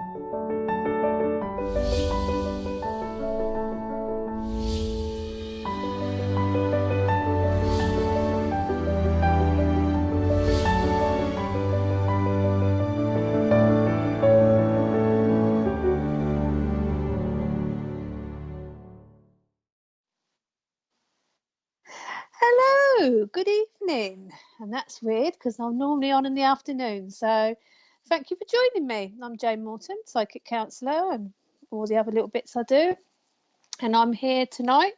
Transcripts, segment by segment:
Hello, good evening. And that's weird because I'm normally on in the afternoon. So thank you for joining me. I'm Jane Morton, psychic counsellor, and all the other little bits I do. And I'm here tonight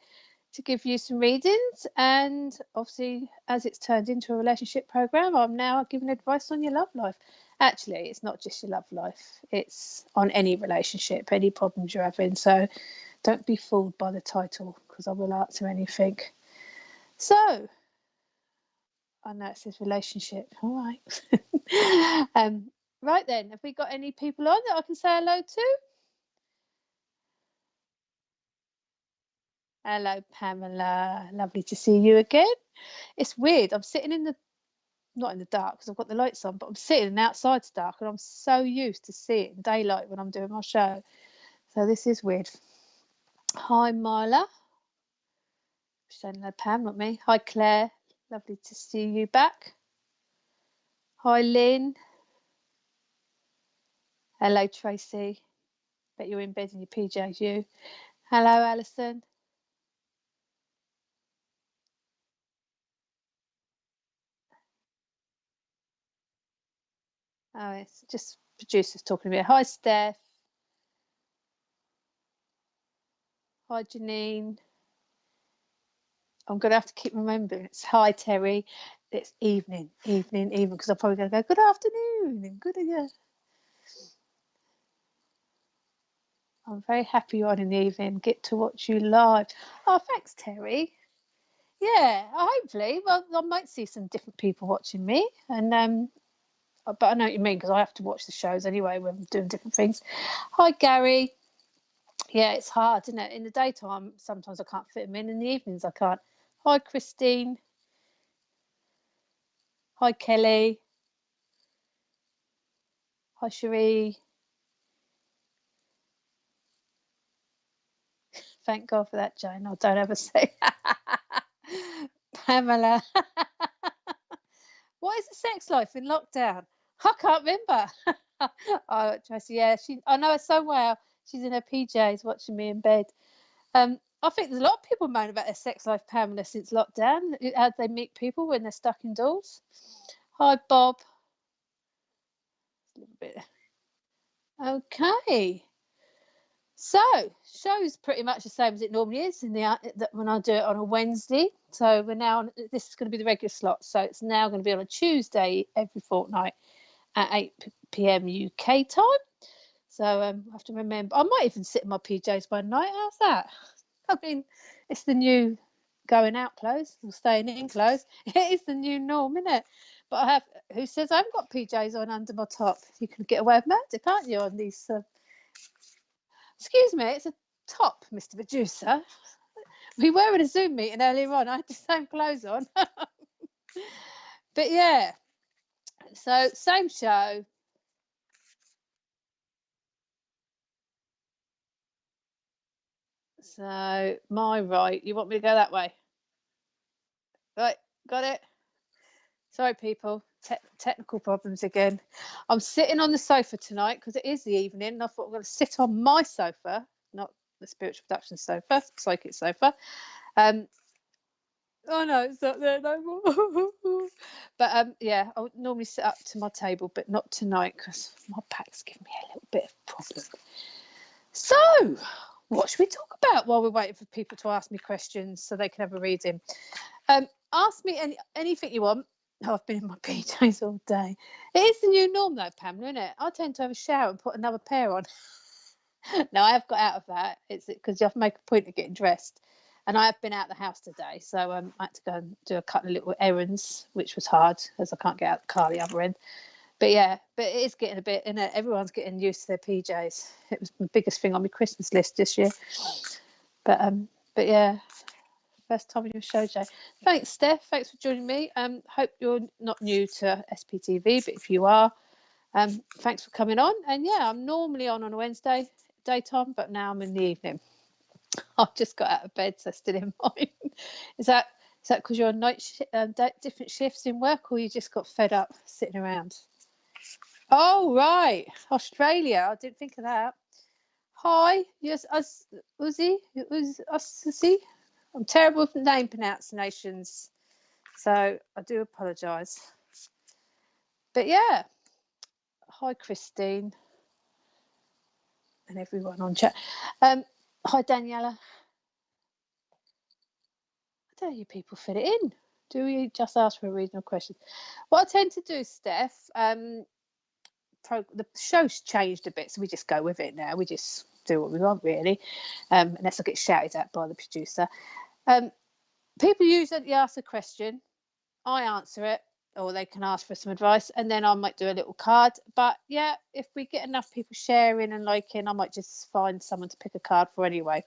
to give you some readings. And obviously, as it's turned into a relationship program, I'm now giving advice on your love life. Actually, it's not just your love life, it's on any relationship, any problems you're having. So don't be fooled by the title because I will answer anything. So, I know it says relationship. All right. Right then, have we got any people on that I can say hello to? Hello, Pamela. Lovely to see you again. It's weird. I'm sitting not in the dark because I've got the lights on, but I'm sitting and outside's dark, and I'm so used to seeing daylight when I'm doing my show. So this is weird. Hi, Marla. Saying hello, Pam, not me. Hi, Claire. Lovely to see you back. Hi, Lynn. Hello, Tracy. Bet you're in bed in your PJs, you. Hello, Alison. Oh, it's just producers talking to me. Hi, Steph. Hi, Janine. I'm going to have to keep remembering. It's hi, Terry. It's evening, because I'm probably going to go, good afternoon and good again. I'm very happy you're on in the evening. Get to watch you live. Oh, thanks, Terry. Yeah, hopefully. Well, I might see some different people watching me. And but I know what you mean because I have to watch the shows anyway when I'm doing different things. Hi, Gary. Yeah, it's hard, isn't it? In the daytime, sometimes I can't fit them in the evenings I can't. Hi, Christine. Hi, Kelly. Hi, Cherie. Thank God for that, Jane. I don't ever say Pamela. What is the sex life in lockdown? I can't remember. Oh, Tracy, yeah, I know her so well. She's in her PJs watching me in bed. I think there's a lot of people moan about their sex life, Pamela, since lockdown. How they meet people when they're stuck indoors. Hi, Bob. A little bit. Okay. So, show's pretty much the same as it normally is when I do it on a Wednesday. So we're now on, this is going to be the regular slot. So it's now going to be on a Tuesday every fortnight at 8 p.m. UK time. So I have to remember. I might even sit in my PJs one night. How's that? I mean, it's the new going out clothes or staying in clothes. It is the new norm, isn't it? But who says I haven't got PJs on under my top? You can get away with murder, can't you, on these? Excuse me, it's a top, Mr. Producer. We were in a Zoom meeting earlier on. I had the same clothes on. But yeah, so same show. So my right, you want me to go that way? Right, got it. Sorry, people. Technical problems again. I'm sitting on the sofa tonight because it is the evening. And I thought I'm going to sit on my sofa, not the spiritual production sofa, psychic sofa. Oh no, it's not there no more. But yeah, I would normally sit up to my table, but not tonight because my back's giving me a little bit of problem. So, what should we talk about while we're waiting for people to ask me questions so they can have a reading? Ask me anything you want. Oh, I've been in my PJs all day. It is the new norm though, Pamela, isn't it? I tend to have a shower and put another pair on. No, I have got out of that. It's because you have to make a point of getting dressed. And I have been out the house today, so I had to go and do a couple of little errands, which was hard as I can't get out the car the other end. But yeah, but it is getting a bit, and everyone's getting used to their PJs. It was the biggest thing on my Christmas list this year. But yeah, first time on your show, Jay. Thanks, Steph. Thanks for joining me. Hope you're not new to SPTV, but if you are, Thanks for coming on. And yeah, I'm normally on a Wednesday daytime, but now I'm in the evening. I've just got out of bed, so still in mine. Is that because you're on different shifts in work, or you just got fed up sitting around? Oh right, Australia. I didn't think of that. Hi, yes, Uzi. I'm terrible with name pronunciations, so I do apologise. But yeah, hi Christine and everyone on chat. Hi Daniela. I don't know you people fit it in. Do you just ask for a reasonable question? What I tend to do, Steph, the show's changed a bit, so we just go with it now. We just do what we want, really, unless I get shouted at by the producer. People usually ask a question, I answer it, or they can ask for some advice, and then I might do a little card. But yeah, if we get enough people sharing and liking, I might just find someone to pick a card for anyway.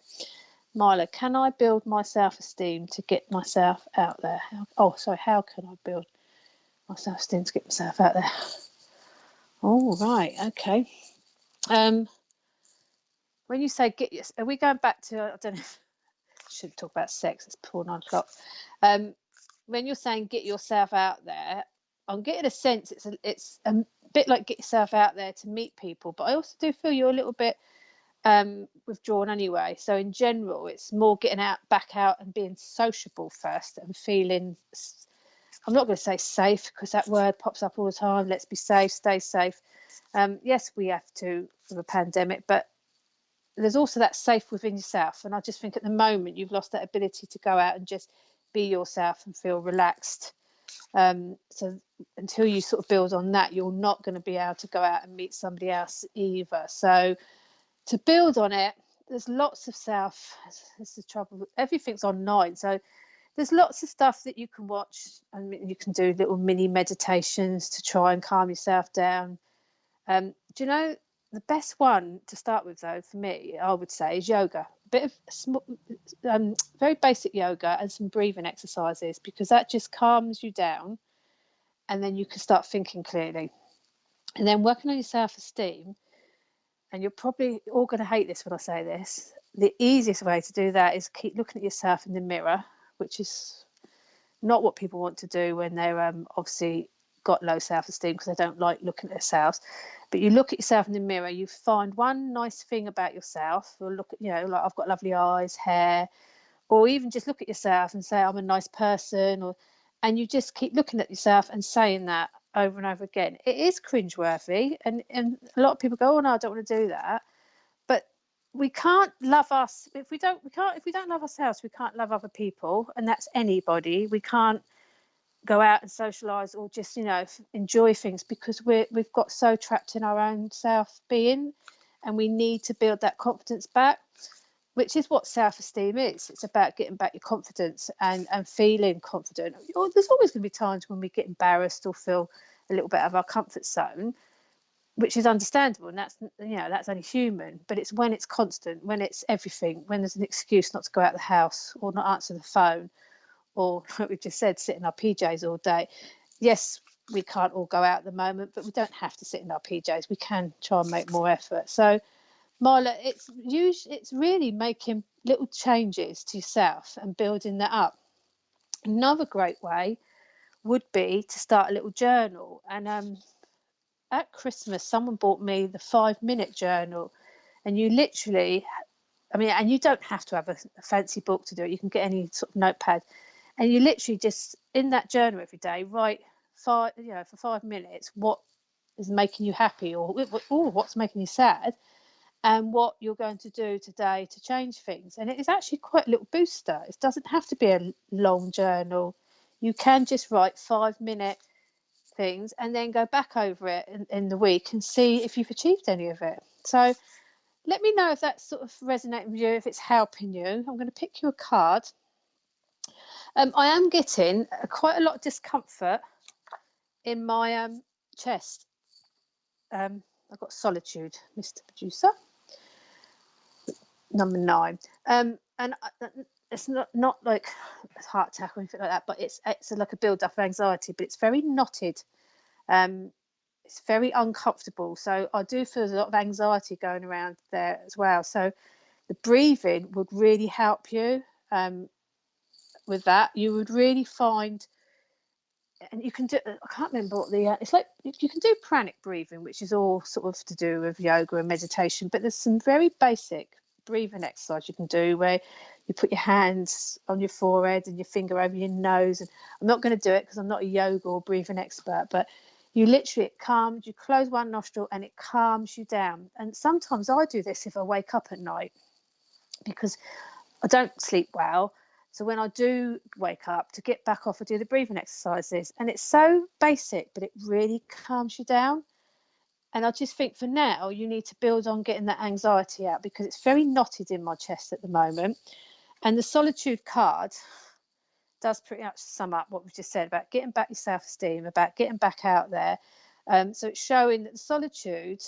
Myla, can I build my self-esteem to get myself out there? How can I build my self-esteem to get myself out there? Oh, right, okay. When you say are we going back to, I don't know, I shouldn't talk about sex, it's before 9 o'clock. When you're saying get yourself out there, I'm getting a sense it's a bit like get yourself out there to meet people, but I also do feel you're a little bit withdrawn anyway. So in general, it's more getting back out and being sociable first and feeling, I'm not going to say safe because that word pops up all the time. Let's be safe, stay safe. Yes, we have to with a pandemic, but there's also that safe within yourself. And I just think at the moment you've lost that ability to go out and just be yourself and feel relaxed. So until you sort of build on that, you're not going to be able to go out and meet somebody else either. So to build on it, there's lots of self. This is the trouble. Everything's online, so there's lots of stuff that you can watch, and you can do little mini meditations to try and calm yourself down. Do you know the best one to start with, though, for me, I would say, is yoga. A bit of very basic yoga and some breathing exercises, because that just calms you down, and then you can start thinking clearly. And then working on your self-esteem. And you're probably all going to hate this when I say this. The easiest way to do that is keep looking at yourself in the mirror, which is not what people want to do when they're obviously got low self-esteem, because they don't like looking at themselves. But you look at yourself in the mirror, you find one nice thing about yourself, or look at, like I've got lovely eyes, hair, or even just look at yourself and say I'm a nice person, and you just keep looking at yourself and saying that over and over again. It is cringeworthy, and a lot of people go, oh no, I don't want to do that. But we can't love us if we don't love ourselves, we can't love other people, and that's anybody. We can't go out and socialize or just enjoy things, because we've got so trapped in our own self being, and we need to build that confidence back, which is what self-esteem is. It's about getting back your confidence and feeling confident. There's always going to be times when we get embarrassed or feel a little bit out of our comfort zone, which is understandable, and that's only human. But it's when it's constant, when it's everything, when there's an excuse not to go out of the house or not answer the phone, or like we just said, sit in our PJs all day. Yes, we can't all go out at the moment, but we don't have to sit in our PJs. We can try and make more effort. So Marla, it's really making little changes to yourself and building that up. Another great way would be to start a little journal. And at Christmas, someone bought me the 5-minute journal, and you literally, and you don't have to have a fancy book to do it. You can get any sort of notepad, and you literally just in that journal every day write for 5 minutes what is making you happy, or what's making you sad, and what you're going to do today to change things. And it is actually quite a little booster. It doesn't have to be a long journal. You can just write 5-minute things and then go back over it in the week and see if you've achieved any of it. So let me know if that's sort of resonating with you, if it's helping you. I'm going to pick you a card. I am getting quite a lot of discomfort in my chest. I've got solitude, Mr. Producer. Number 9. And it's not like a heart attack or anything like that, but it's like a build up of anxiety, but it's very knotted. it's very uncomfortable. So I do feel there's a lot of anxiety going around there as well. So the breathing would really help you with that. You would really find, and you can do, I can't remember what it's like, you can do pranic breathing, which is all sort of to do with yoga and meditation, but there's some very basic breathing exercise you can do where you put your hands on your forehead and your finger over your nose. And I'm not going to do it because I'm not a yoga or breathing expert, but you literally, it calms, you close one nostril and it calms you down. And sometimes I do this if I wake up at night because I don't sleep well. So when I do wake up, to get back off, I do the breathing exercises. And it's so basic, but it really calms you down. And I just think for now, you need to build on getting that anxiety out because it's very knotted in my chest at the moment. And the solitude card does pretty much sum up what we've just said about getting back your self-esteem, about getting back out there. So it's showing that the solitude,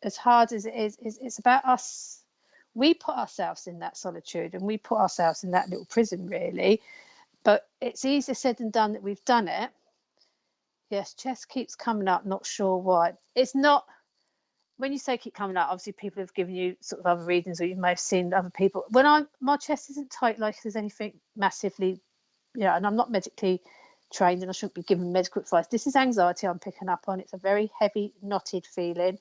as hard as it is, it's about us. We put ourselves in that solitude and we put ourselves in that little prison, really. But it's easier said than done that we've done it. Yes, chest keeps coming up, not sure why. It's not, when you say keep coming up, obviously people have given you sort of other readings or you may have seen other people. When my chest isn't tight, like there's anything massively, and I'm not medically trained and I shouldn't be giving medical advice. This is anxiety I'm picking up on. It's a very heavy, knotted feeling.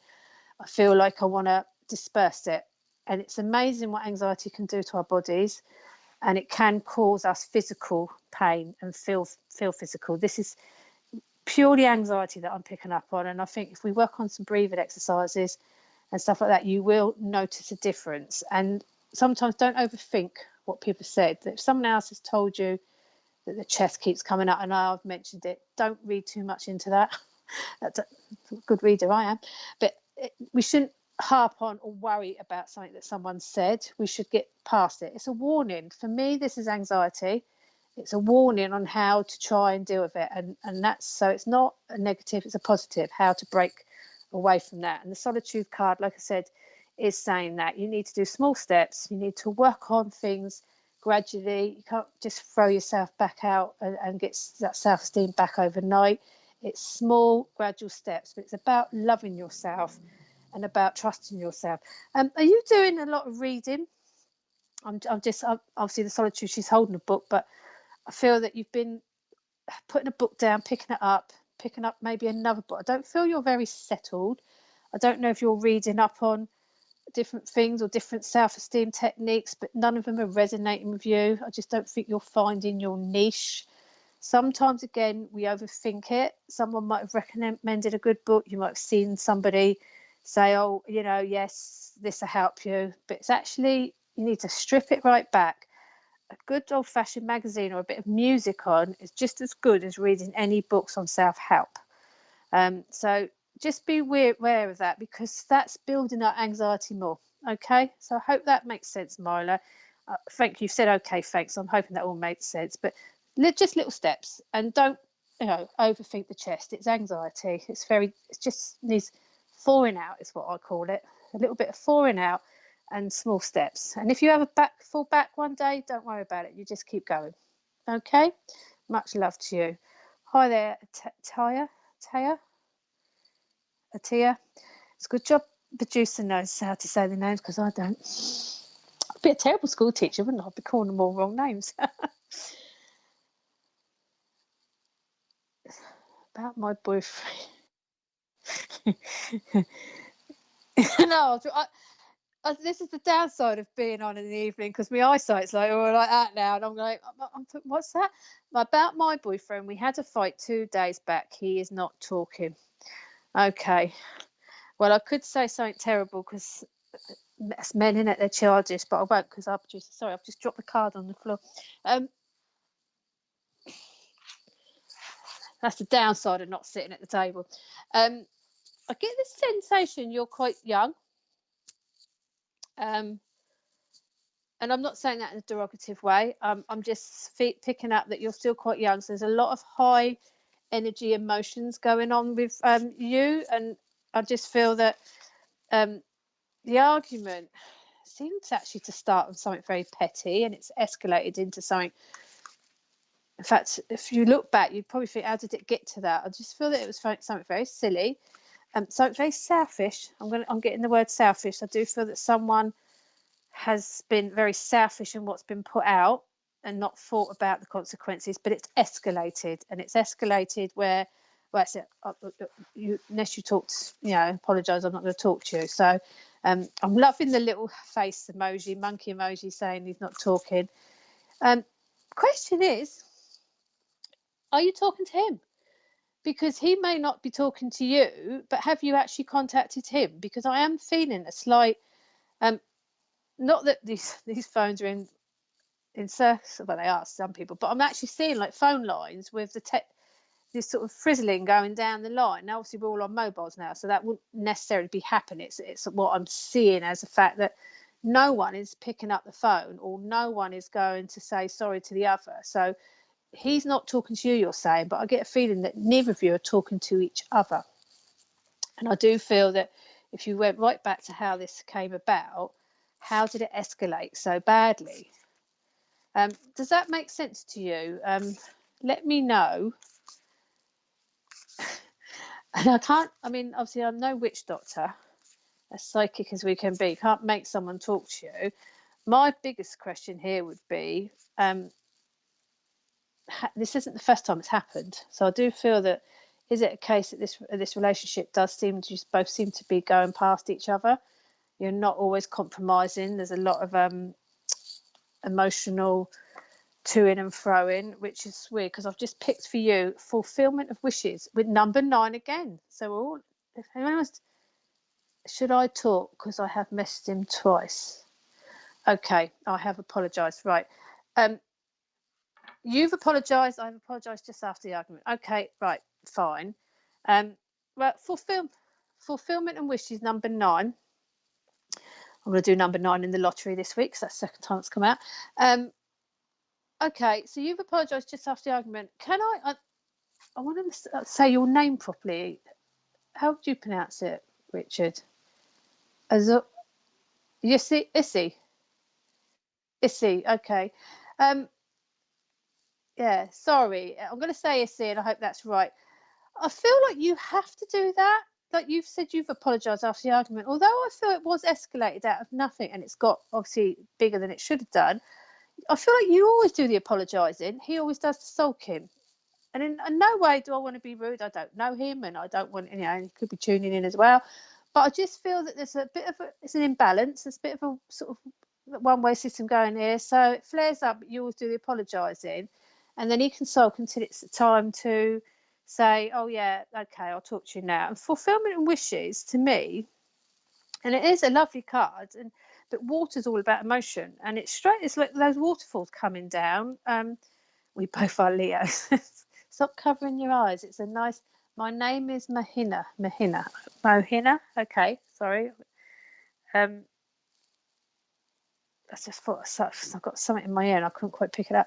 I feel like I want to disperse it. And it's amazing what anxiety can do to our bodies, and it can cause us physical pain and feel physical. This is purely anxiety that I'm picking up on, and I think if we work on some breathing exercises and stuff like that, you will notice a difference. And sometimes don't overthink what people said. If someone else has told you that the chest keeps coming up, and I've mentioned it, don't read too much into that. That's a good reader I am, but we shouldn't harp on or worry about something that someone said. We should get past it. It's a warning. For me, this is anxiety. It's a warning on how to try and deal with it, and that's, so it's not a negative, it's a positive, how to break away from that. And the solitude card, like I said, is saying that you need to do small steps, you need to work on things gradually. You can't just throw yourself back out and get that self-esteem back overnight. It's small gradual steps, but it's about loving yourself and about trusting yourself. Are you doing a lot of reading? I'm just obviously the solitude, she's holding a book, but I feel that you've been putting a book down, picking up maybe another book. I don't feel you're very settled. I don't know if you're reading up on different things or different self-esteem techniques, but none of them are resonating with you. I just don't think you're finding your niche. Sometimes, again, we overthink it. Someone might have recommended a good book. You might have seen somebody say, oh, yes, this will help you. But it's actually, you need to strip it right back. A good old-fashioned magazine or a bit of music on is just as good as reading any books on self-help. So just be aware of that, because that's building up anxiety more. Okay, so I hope that makes sense, Marla. Thank you. You said okay, thanks. I'm hoping that all made sense. But just little steps, and don't overthink the chest. It's anxiety. It just needs thawing out, is what I call it. A little bit of thawing out and small steps. And if you have a fall back one day, don't worry about it. You just keep going. Okay. Much love to you. Hi there, Taya. Atia. It's a good job producer knows how to say the names, because I don't. I'd be a terrible school teacher, wouldn't I? I'd be calling them all wrong names. About my boyfriend. No, this is the downside of being on in the evening, because my eyesight's like that now, and I'm like, what's that? About my boyfriend, we had a fight 2 days back. He is not talking. Okay. Well, I could say something terrible because it's men in it, they're childish, but I won't, because I've just dropped the card on the floor. That's the downside of not sitting at the table. I get the sensation you're quite young. And I'm not saying that in a derogative way. I'm just picking up that you're still quite young. So there's a lot of high energy emotions going on with you. And I just feel that the argument seems actually to start on something very petty, and it's escalated into something. In fact, if you look back, you'd probably think, how did it get to that? I just feel that it was something very silly. So it's very selfish. I'm getting the word selfish. I do feel that someone has been very selfish in what's been put out and not thought about the consequences, but it's escalated, and it's escalated where, well, that's it. Unless you talked, apologise, I'm not going to talk to you. So I'm loving the little face emoji, monkey emoji, saying he's not talking. Question is, are you talking to him? Because he may not be talking to you, but have you actually contacted him? Because I am feeling a slight, not that these phones are in circles, well, they are some people, but I'm actually seeing like phone lines with this sort of frizzling going down the line. Now, obviously, we're all on mobiles now, so that wouldn't necessarily be happening. It's what I'm seeing as a fact that no one is picking up the phone, or no one is going to say sorry to the other. So he's not talking to you, you're saying, but I get a feeling that neither of you are talking to each other. And I do feel that if you went right back to how this came about, how did it escalate so badly? Does that make sense to you? Let me know. And obviously I'm no witch doctor, as psychic as we can be, can't make someone talk to you. My biggest question here would be, this isn't the first time it's happened. So I do feel that, is it a case that this relationship does seem to both seem to be going past each other? You're not always compromising. There's a lot of emotional to-in and fro-in, which is weird because I've just picked for you fulfillment of wishes with number 9 again. So we're all, if anyone else, should I talk because I have messaged him twice? Okay, I have apologised. Right. You've apologised. I've apologised just after the argument. Okay, right, fine. Well, fulfillment and wishes number 9. I'm going to do number 9 in the lottery this week because that's the second time it's come out. Okay, so you've apologised just after the argument. Can I want to say your name properly. How would you pronounce it, Richard? Issy. Okay. Yeah, sorry. I'm going to say Issy, and I hope that's right. I feel like you have to do that. Like you've said, you've apologised after the argument. Although I feel it was escalated out of nothing, and it's got obviously bigger than it should have done. I feel like you always do the apologising. He always does the sulking. And in no way do I want to be rude. I don't know him, and I don't want, he could be tuning in as well. But I just feel that there's a bit of it's an imbalance. There's a bit of a sort of one-way system going here. So it flares up, but you always do the apologising. And then he can sulk until it's time to say, oh, yeah, okay, I'll talk to you now. And fulfillment and wishes, to me, and it is a lovely card, but water's all about emotion. And it's like those waterfalls coming down. We both are Leos. Stop covering your eyes. It's a nice... My name is Mohina. Okay, sorry. I just thought I've got something in my ear and I couldn't quite pick it up.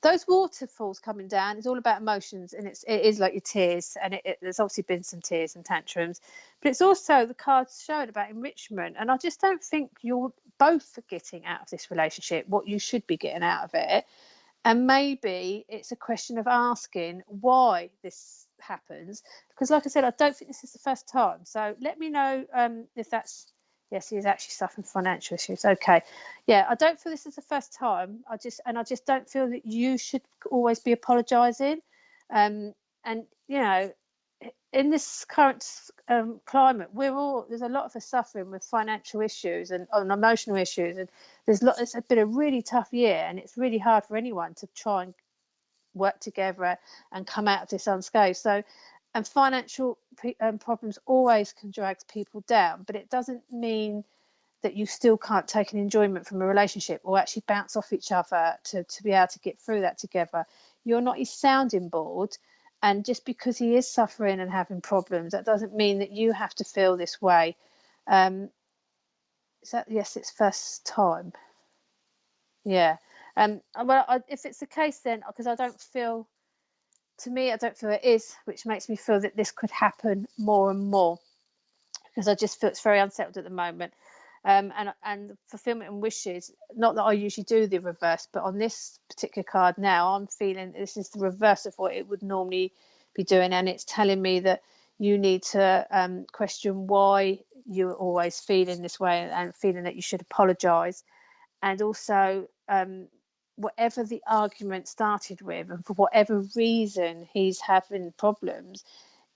Those waterfalls coming down is all about emotions, and it is like your tears, and there's obviously been some tears and tantrums, but it's also the cards showing about enrichment. And I just don't think you're both getting out of this relationship what you should be getting out of it. And maybe it's a question of asking why this happens. Because like I said, I don't think this is the first time. So let me know if that's... Yes, he is actually suffering financial issues. Okay. Yeah, I don't feel this is the first time. I just don't feel that you should always be apologising. And, in this current climate, there's a lot of us suffering with financial issues and emotional issues, and it's been a really tough year, and it's really hard for anyone to try and work together and come out of this unscathed. So, and financial problems always can drag people down, but it doesn't mean that you still can't take an enjoyment from a relationship or actually bounce off each other to be able to get through that together. You're not his sounding board. And just because he is suffering and having problems, that doesn't mean that you have to feel this way. Yes, it's first time. Yeah. Well, if it's the case, then because I don't feel it is, which makes me feel that this could happen more and more, because I just feel it's very unsettled at the moment. And fulfillment and wishes, not that I usually do the reverse, but on this particular card now, I'm feeling this is the reverse of what it would normally be doing, and it's telling me that you need to question why you're always feeling this way and feeling that you should apologise. And also, whatever the argument started with, and for whatever reason he's having problems,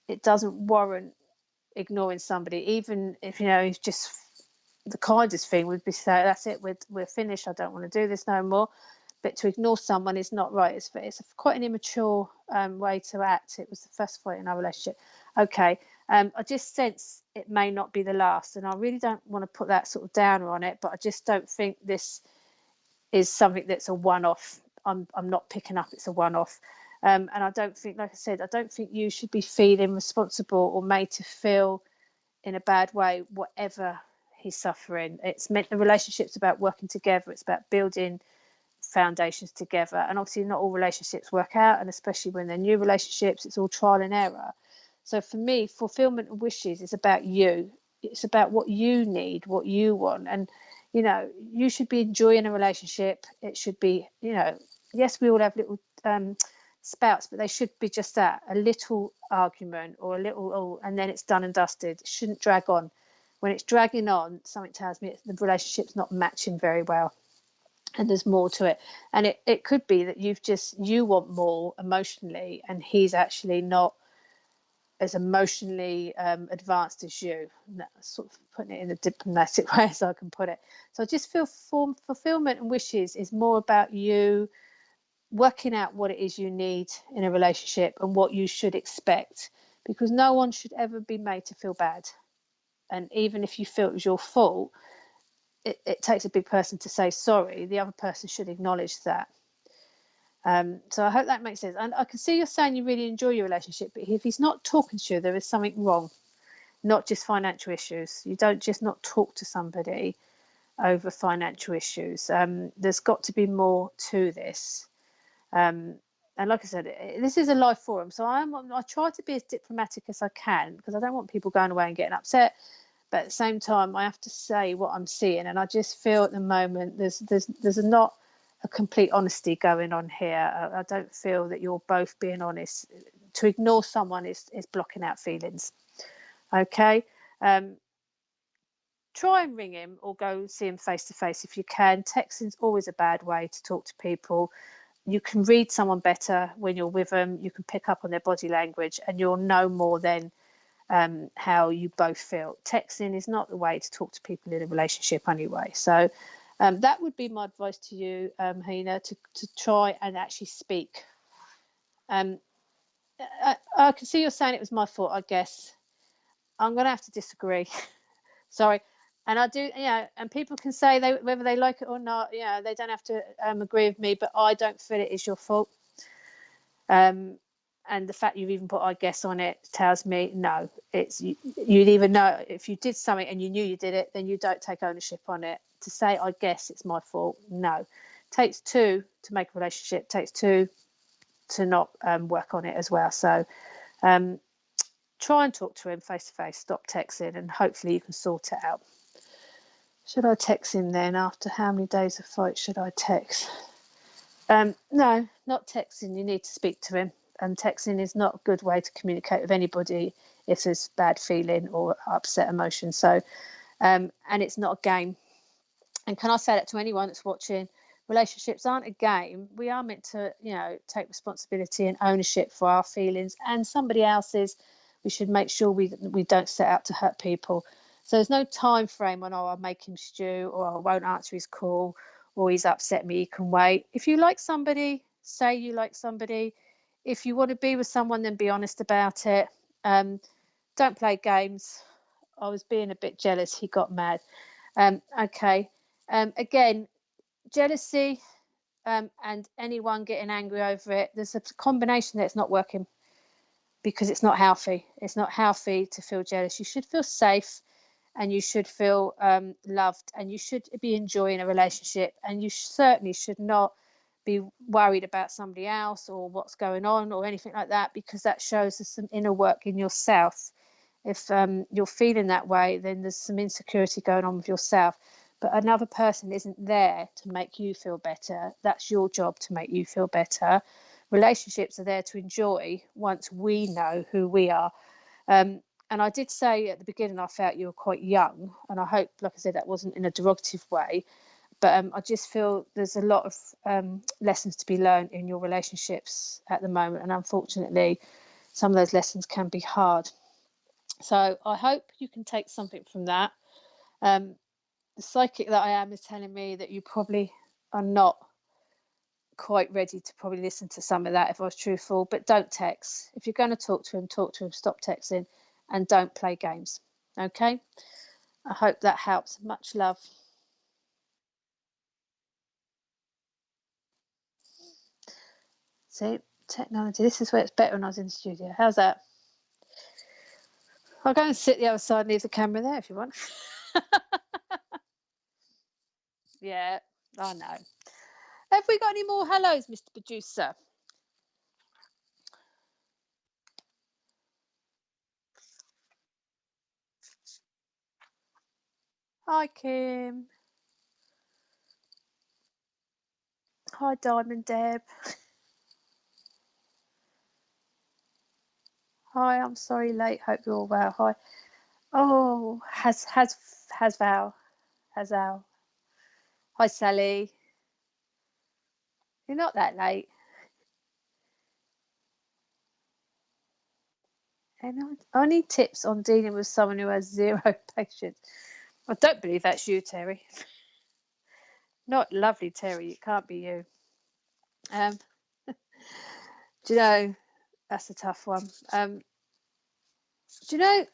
it doesn't warrant ignoring somebody, even if, you know, it's just the kindest thing would be say, that's it, we're finished, I don't want to do this no more. But to ignore someone is not right. It's quite an immature way to act. It was the first fight in our relationship. Okay, I just sense it may not be the last, and I really don't want to put that sort of downer on it, but I just don't think this is something that's a one-off. I'm not picking up it's a one-off. And I don't think, like I said, I don't think you should be feeling responsible or made to feel in a bad way, whatever he's suffering. It's meant the relationship's about working together. It's about building foundations together. And obviously not all relationships work out, and especially when they're new relationships, it's all trial and error. So for me, fulfillment of wishes is about you. It's about what you need, what you want. And, you know, you should be enjoying a relationship. It should be, you know, yes, we all have little spouts, but they should be just that, a little argument or a little, and then it's done and dusted. It shouldn't drag on. When it's dragging on, something tells me the relationship's not matching very well, and there's more to it. And it could be that you want more emotionally, and he's actually not as emotionally advanced as you. Sort of putting it in a diplomatic way as I can put it. So I just feel fulfillment and wishes is more about you working out what it is you need in a relationship and what you should expect, because no one should ever be made to feel bad. And even if you feel it was your fault, it takes a big person to say sorry. The other person should acknowledge that. So I hope that makes sense. And I can see you're saying you really enjoy your relationship, but if he's not talking to you, there is something wrong, not just financial issues. You don't just not talk to somebody over financial issues. There's got to be more to this. And like I said, this is a live forum, so I try to be as diplomatic as I can, because I don't want people going away and getting upset. But at the same time, I have to say what I'm seeing, and I just feel at the moment there's not a complete honesty going on here. I don't feel that you're both being honest. To ignore someone is blocking out feelings. Okay. Try and ring him or go see him face to face if you can. Texting's always a bad way to talk to people. You can read someone better when you're with them. You can pick up on their body language, and you'll know more than how you both feel. Texting is not the way to talk to people in a relationship anyway. So that would be my advice to you, Hina, to try and actually speak. I can see you're saying it was my fault, I guess. I'm going to have to disagree. Sorry. And I do, you know, and people can say whether they like it or not, you know, they don't have to agree with me, but I don't feel it is your fault. And the fact you've even put I guess on it tells me no, it's you'd even know if you did something and you knew you did it, then you don't take ownership on it. To say I guess it's my fault, no. It takes two to make a relationship, it takes two to not work on it as well. So try and talk to him face to face, stop texting, and hopefully you can sort it out. Should I text him then? After how many days of fight should I text? No, not texting. You need to speak to him. And texting is not a good way to communicate with anybody if there's bad feeling or upset emotion. So, and it's not a game. And can I say that to anyone that's watching? Relationships aren't a game. We are meant to, you know, take responsibility and ownership for our feelings and somebody else's. We should make sure we don't set out to hurt people. So there's no time frame on, oh, I'll make him stew, or I won't answer his call, or he's upset me, he can wait. If you like somebody, say you like somebody. If you want to be with someone, then be honest about it. Don't play games. I was being a bit jealous. He got mad. Okay. Again, jealousy and anyone getting angry over it, there's a combination that's not working, because it's not healthy. It's not healthy to feel jealous. You should feel safe, and you should feel loved, and you should be enjoying a relationship, and you certainly should not be worried about somebody else or what's going on or anything like that, because that shows there's some inner work in yourself. If you're feeling that way, then there's some insecurity going on with yourself. But another person isn't there to make you feel better. That's your job to make you feel better. Relationships are there to enjoy once we know who we are. And I did say at the beginning I felt you were quite young, and I hope, like I said, that wasn't in a derogative way. But I just feel there's a lot of lessons to be learned in your relationships at the moment, and unfortunately, some of those lessons can be hard. So I hope you can take something from that. The psychic that I am is telling me that you probably are not quite ready to probably listen to some of that, if I was truthful. But don't text. If you're going to talk to him, stop texting, and don't play games. Okay? I hope that helps. Much love. See, technology. This is where it's better when I was in the studio. How's that? I'll go and sit the other side and leave the camera there if you want. Yeah, I know. Have we got any more hellos, Mr. Producer? Hi, Kim. Hi, Diamond Deb. Hi, I'm sorry late. Hope you're all well. Hi. Oh, has Val. Has Al. Hi, Sally. You're not that late. And I need tips on dealing with someone who has zero patience. I don't believe that's you, Terry. Not lovely, Terry. It can't be you. Do you know, that's a tough one. Do you know,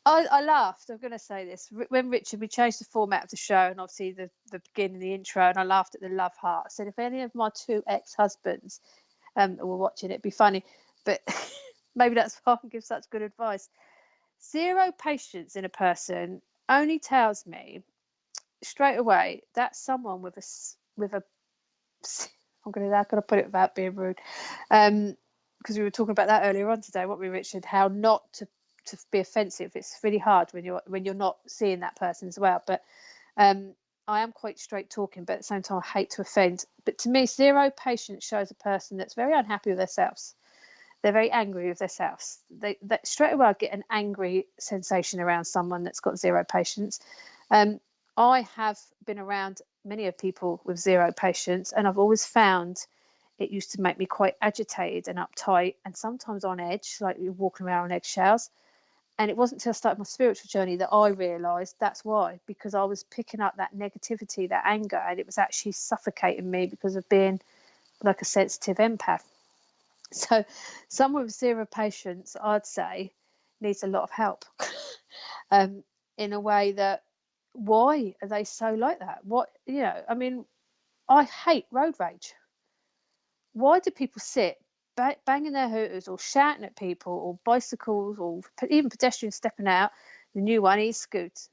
I laughed. I'm going to say this. When Richard, we changed the format of the show, and obviously the beginning, the intro, and I laughed at the love heart. I said, if any of my two ex-husbands were watching, it'd be funny. But maybe that's why I give such good advice. Zero patience in a person only tells me straight away that's someone with a I'm gonna put it without being rude, because we were talking about that earlier on today, weren't we, Richard? How not to be offensive. It's really hard when you're not seeing that person as well. But I am quite straight talking, but at the same time I hate to offend. But to me, zero patience shows a person that's very unhappy with themselves. They're very angry with themselves. They straight away I get an angry sensation around someone that's got zero patience. I have been around many of people with zero patience, and I've always found it used to make me quite agitated and uptight, and sometimes on edge, like you're walking around on eggshells. And it wasn't until I started my spiritual journey that I realised that's why, because I was picking up that negativity, that anger, and it was actually suffocating me because of being like a sensitive empath. So someone with zero patience, I'd say, needs a lot of help. In a way that, why are they so like that? What, I mean, I hate road rage. Why do people sit banging their hooters or shouting at people, or bicycles, or even pedestrians stepping out? The new one, e-scoots.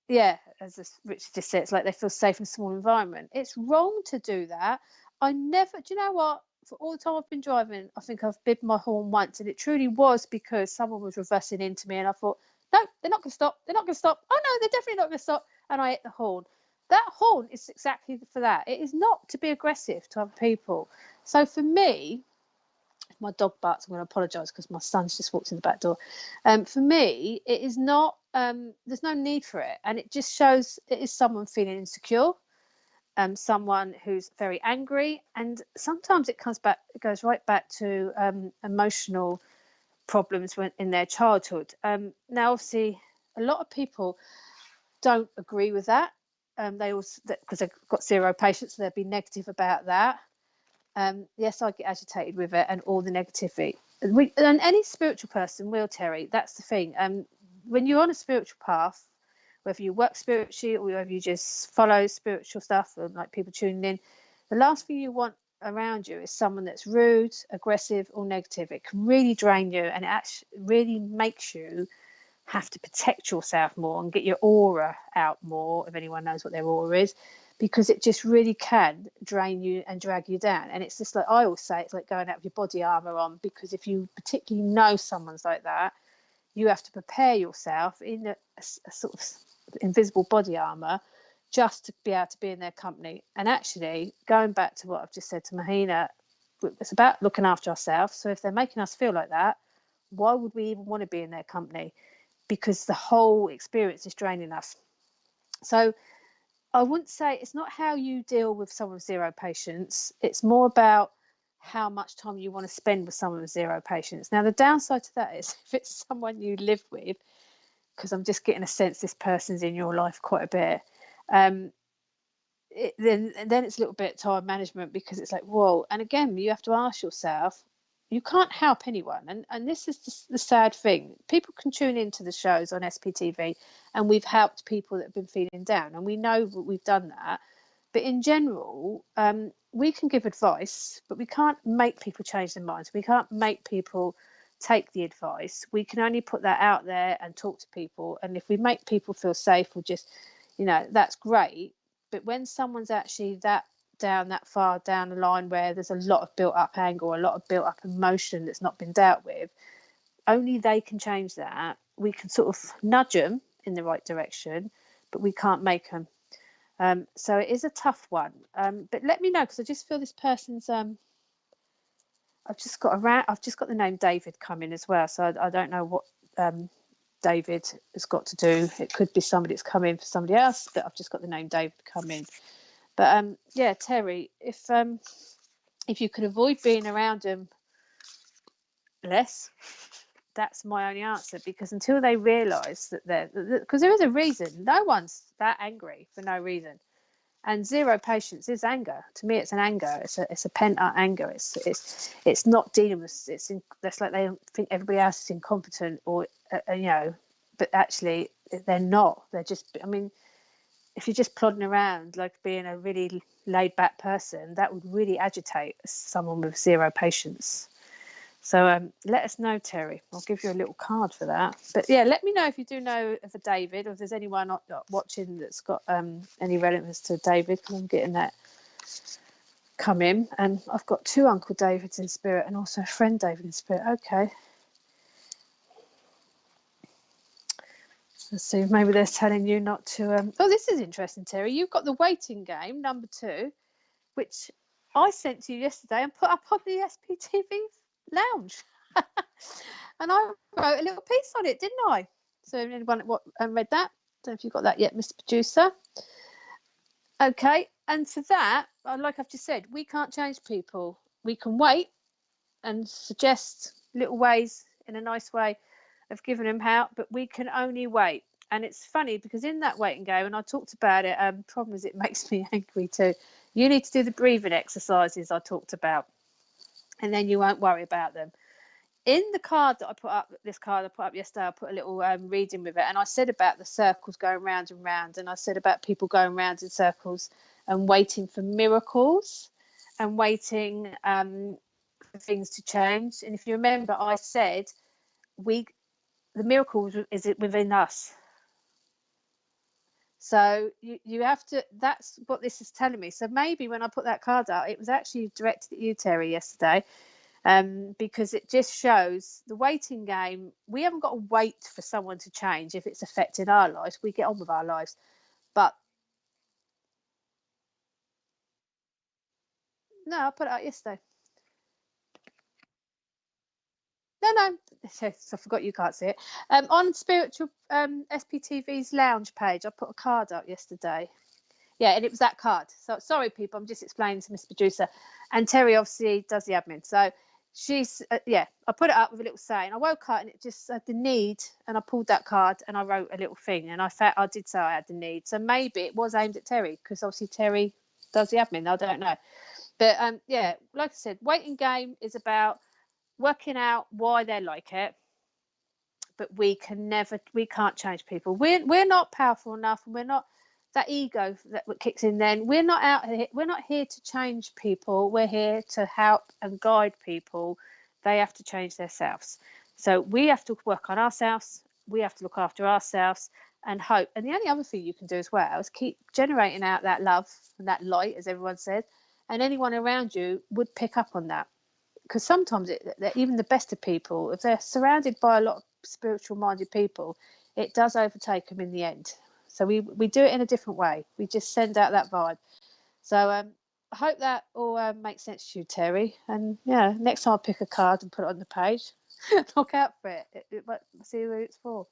Yeah, as Richard just said, it's like they feel safe in a small environment. It's wrong to do that. Do you know what? For all the time I've been driving, I think I've bibbed my horn once, and it truly was because someone was reversing into me, and I thought, no, they're not going to stop. They're not going to stop. Oh no, they're definitely not going to stop. And I hit the horn. That horn is exactly for that. It is not to be aggressive to other people. So for me, if my dog barks, I'm going to apologise because my son's just walked in the back door. For me, it is not. There's no need for it, and it just shows it is someone feeling insecure, someone who's very angry, and sometimes it goes right back to emotional problems in their childhood. Now, obviously, a lot of people don't agree with that. They also, because they've got zero patience, so they'll be negative about that. Yes, I get agitated with it and all the negativity. And any spiritual person will, Terry. That's the thing. When you're on a spiritual path, whether you work spiritually or whether you just follow spiritual stuff, or like people tuning in, the last thing you want around you is someone that's rude, aggressive, or negative. It can really drain you, and it actually really makes you have to protect yourself more and get your aura out more, if anyone knows what their aura is, because it just really can drain you and drag you down. And it's just like I always say, it's like going out with your body armor on, because if you particularly know someone's like that, you have to prepare yourself in a sort of invisible body armor just to be able to be in their company. And actually, going back to what I've just said to Mahina, it's about looking after ourselves. So if they're making us feel like that, why would we even want to be in their company? Because the whole experience is draining us. So I wouldn't say, it's not how you deal with someone with zero patience. It's more about how much time you want to spend with someone with zero patience. Now, the downside to that is if it's someone you live with, because I'm just getting a sense this person's in your life quite a bit, then it's a little bit time management, because it's like, whoa. And again, you have to ask yourself, you can't help anyone. And this is the sad thing. People can tune into the shows on SPTV, and we've helped people that have been feeling down, and we know that we've done that. But in general, we can give advice, but we can't make people change their minds. We can't make people take the advice. We can only put that out there and talk to people. And if we make people feel safe, or just, that's great. But when someone's actually that far down the line, where there's a lot of built up anger, a lot of built up emotion that's not been dealt with, only they can change that. We can sort of nudge them in the right direction, but we can't make them. So it is a tough one. But let me know, because I just feel this person's. I've just got the name David coming as well, so I don't know what David has got to do. It could be somebody that's come in for somebody else, but I've just got the name David coming. But yeah, Terry, if you could avoid being around them less, that's my only answer. Because until they realise that because there is a reason. No one's that angry for no reason. And zero patience is anger. To me, it's an anger. It's a pent up anger. It's not dealing with. That's like they think everybody else is incompetent, or but actually they're not. They're just. I mean, if you're just plodding around like being a really laid back person, that would really agitate someone with zero patience. So let us know, Terry. I'll give you a little card for that. But yeah, let me know if you do know of a David, or if there's anyone not watching that's got any relevance to David, because I'm getting that come in. And I've got 2 Uncle Davids in spirit, and also a friend David in spirit. Okay. Let's see, maybe they're telling you not to. Oh, this is interesting, Terry. You've got the waiting game, number 2, which I sent to you yesterday and put up on the SPTV lounge. And I wrote a little piece on it, didn't I? So anyone read that? Don't know if you've got that yet, Mr. Producer. Okay, and for that, like I've just said, we can't change people. We can wait and suggest little ways in a nice way of giving them help, but we can only wait. And it's funny, because in that waiting game, and I talked about it, problem is it makes me angry too. You need to do the breathing exercises I talked about, and then you won't worry about them. In the card that I put up, this card I put up yesterday, I put a little reading with it, and I said about the circles going round and round, and I said about people going round in circles and waiting for miracles and waiting for things to change. And if you remember, I said the miracle is within us. So you have to, that's what this is telling me. So maybe when I put that card out, it was actually directed at you, Terry, yesterday. Because it just shows the waiting game. We haven't got to wait for someone to change if it's affecting our lives. We get on with our lives. But no, I put it out yesterday. No, I forgot you can't see it. On Spiritual SPTV's lounge page, I put a card out yesterday. Yeah, and it was that card. So sorry, people, I'm just explaining to Miss Producer. And Terry obviously does the admin. So she's I put it up with a little saying. I woke up and it just had the need, and I pulled that card and I wrote a little thing, and I did say I had the need. So maybe it was aimed at Terry, because obviously Terry does the admin. I don't know, but like I said, waiting game is about working out why they're like it, but we can't change people. We're not powerful enough, and we're not that ego that kicks in. Then we're not here to change people. We're here to help and guide people. They have to change themselves. So we have to work on ourselves. We have to look after ourselves and hope. And the only other thing you can do as well is keep generating out that love and that light, as everyone said, and anyone around you would pick up on that. Because sometimes even the best of people, if they're surrounded by a lot of spiritual minded people, it does overtake them in the end. So we do it in a different way. We just send out that vibe. So I hope that all makes sense to you, Terry. And yeah, next time I pick a card and put it on the page, look out for it. See who it's for.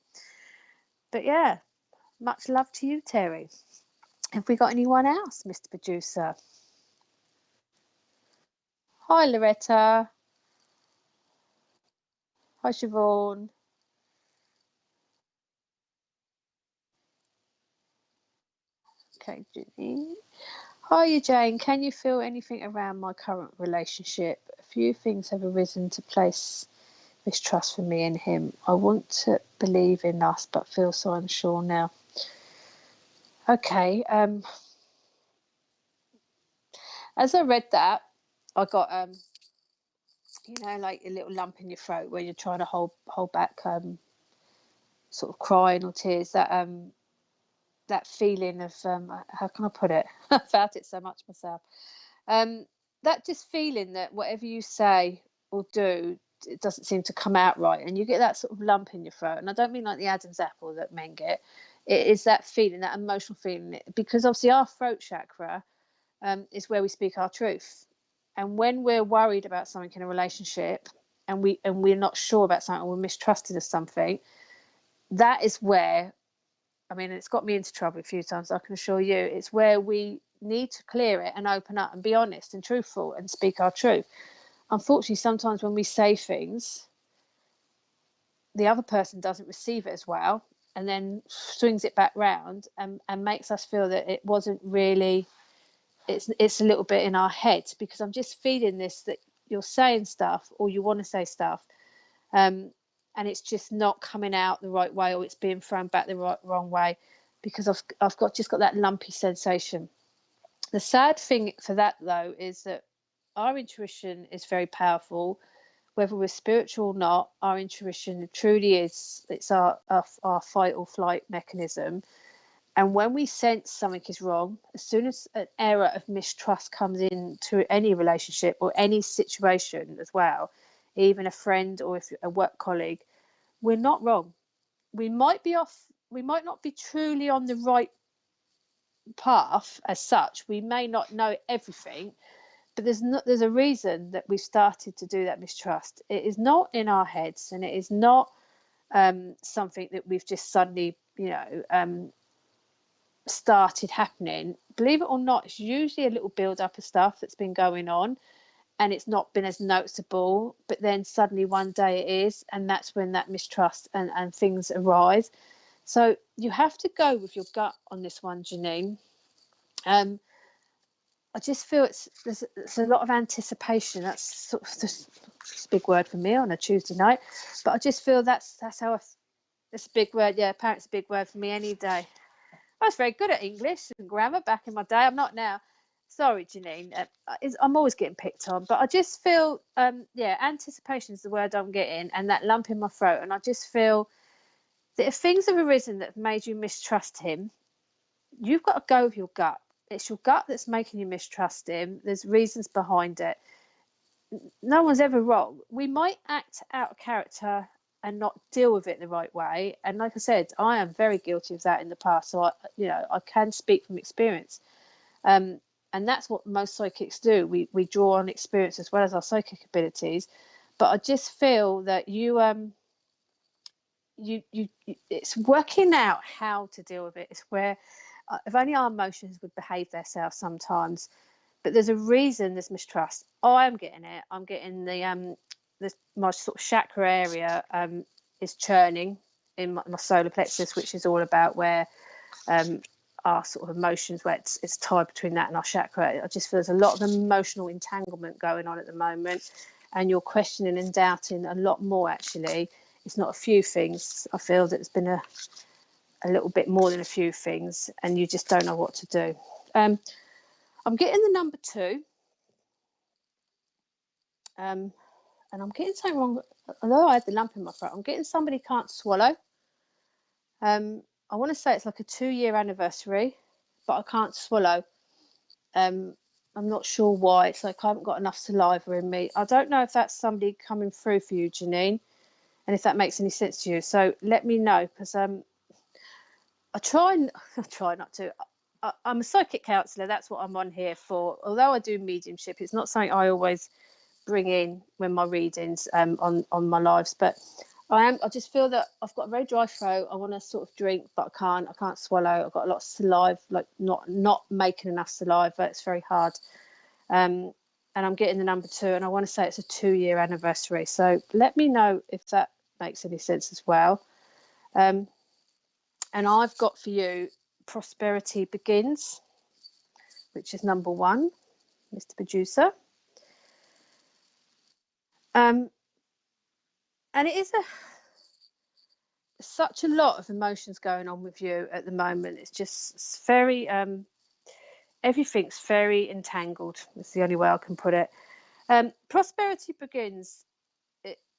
But yeah, much love to you, Terry. Have we got anyone else, Mr. Producer? Hi, Loretta. Hi, Siobhan. Okay, Ginny. Hi, Jane. Can you feel anything around my current relationship? A few things have arisen to place mistrust for me and him. I want to believe in us, but feel so unsure now. Okay. As I read that, I got like a little lump in your throat where you're trying to hold back sort of crying or tears. That feeling of how can I put it? I felt it so much myself. That just feeling that whatever you say or do, it doesn't seem to come out right, and you get that sort of lump in your throat. And I don't mean like the Adam's apple that men get. It is that feeling, that emotional feeling, because obviously our throat chakra is where we speak our truth. And when we're worried about something in a relationship, and we're not sure about something, or we're mistrusted of something, that is where, I mean, it's got me into trouble a few times, I can assure you. It's where we need to clear it and open up and be honest and truthful and speak our truth. Unfortunately, sometimes when we say things, the other person doesn't receive it as well, and then swings it back round and makes us feel that it wasn't really, it's a little bit in our head, because I'm just feeling this, that you're saying stuff or you want to say stuff, and it's just not coming out the right way, or it's being thrown back the wrong way, because I've got that lumpy sensation. The sad thing for that, though, is that our intuition is very powerful. Whether we're spiritual or not, our intuition truly is, it's our fight or flight mechanism. And when we sense something is wrong, as soon as an error of mistrust comes into any relationship or any situation as well, even a friend or if a work colleague, we're not wrong. We might be off, we might not be truly on the right path as such. We may not know everything, but there's a reason that we've started to do that mistrust. It is not in our heads, and it is not something that we've just suddenly started happening. Believe it or not, it's usually a little build up of stuff that's been going on, and it's not been as noticeable, but then suddenly one day it is, and that's when that mistrust and things arise. So you have to go with your gut on this one, Janine. I just feel there's a lot of anticipation. That's sort of just a big word for me on a Tuesday night, but I just feel that's how it's a big word. Yeah, apparently it's a big word for me any day. I was very good at English and grammar back in my day. I'm not now. Sorry, Janine. I'm always getting picked on, but I just feel anticipation is the word I'm getting, and that lump in my throat. And I just feel that if things have arisen that have made you mistrust him, you've got to go with your gut. It's your gut that's making you mistrust him. There's reasons behind it. No one's ever wrong. We might act out of character and not deal with it the right way. And like I said, I am very guilty of that in the past. So I can speak from experience. And that's what most psychics do. We draw on experience as well as our psychic abilities. But I just feel that you it's working out how to deal with it. It's where if only our emotions would behave themselves sometimes, but there's a reason there's mistrust. I'm getting it. I'm getting my sort of chakra area is churning in my solar plexus, which is all about where our sort of emotions, where it's tied between that and our chakra. I just feel there's a lot of emotional entanglement going on at the moment, and you're questioning and doubting a lot more. Actually, it's not a few things. I feel that it's been a little bit more than a few things, and you just don't know what to do. I'm getting the number 2, and I'm getting something wrong. Although I had the lump in my throat, I'm getting somebody can't swallow. I want to say it's like a 2-year anniversary, but I can't swallow. I'm not sure why. It's like I haven't got enough saliva in me. I don't know if that's somebody coming through for you, Janine, and if that makes any sense to you. So let me know, because I try not to. I'm a psychic counsellor. That's what I'm on here for. Although I do mediumship, it's not something I always bring in when my readings on my lives. But I just feel that I've got a very dry throat. I want to sort of drink, but I can't swallow. I've got a lot of saliva, like not making enough saliva. It's very hard. And I'm getting the number 2, and I want to say it's a 2-year anniversary. So let me know if that makes any sense as well. And I've got for you Prosperity Begins, which is number 1, Mr. Producer. And it is such a lot of emotions going on with you at the moment. It's very everything's very entangled. That's the only way I can put it. Prosperity Begins.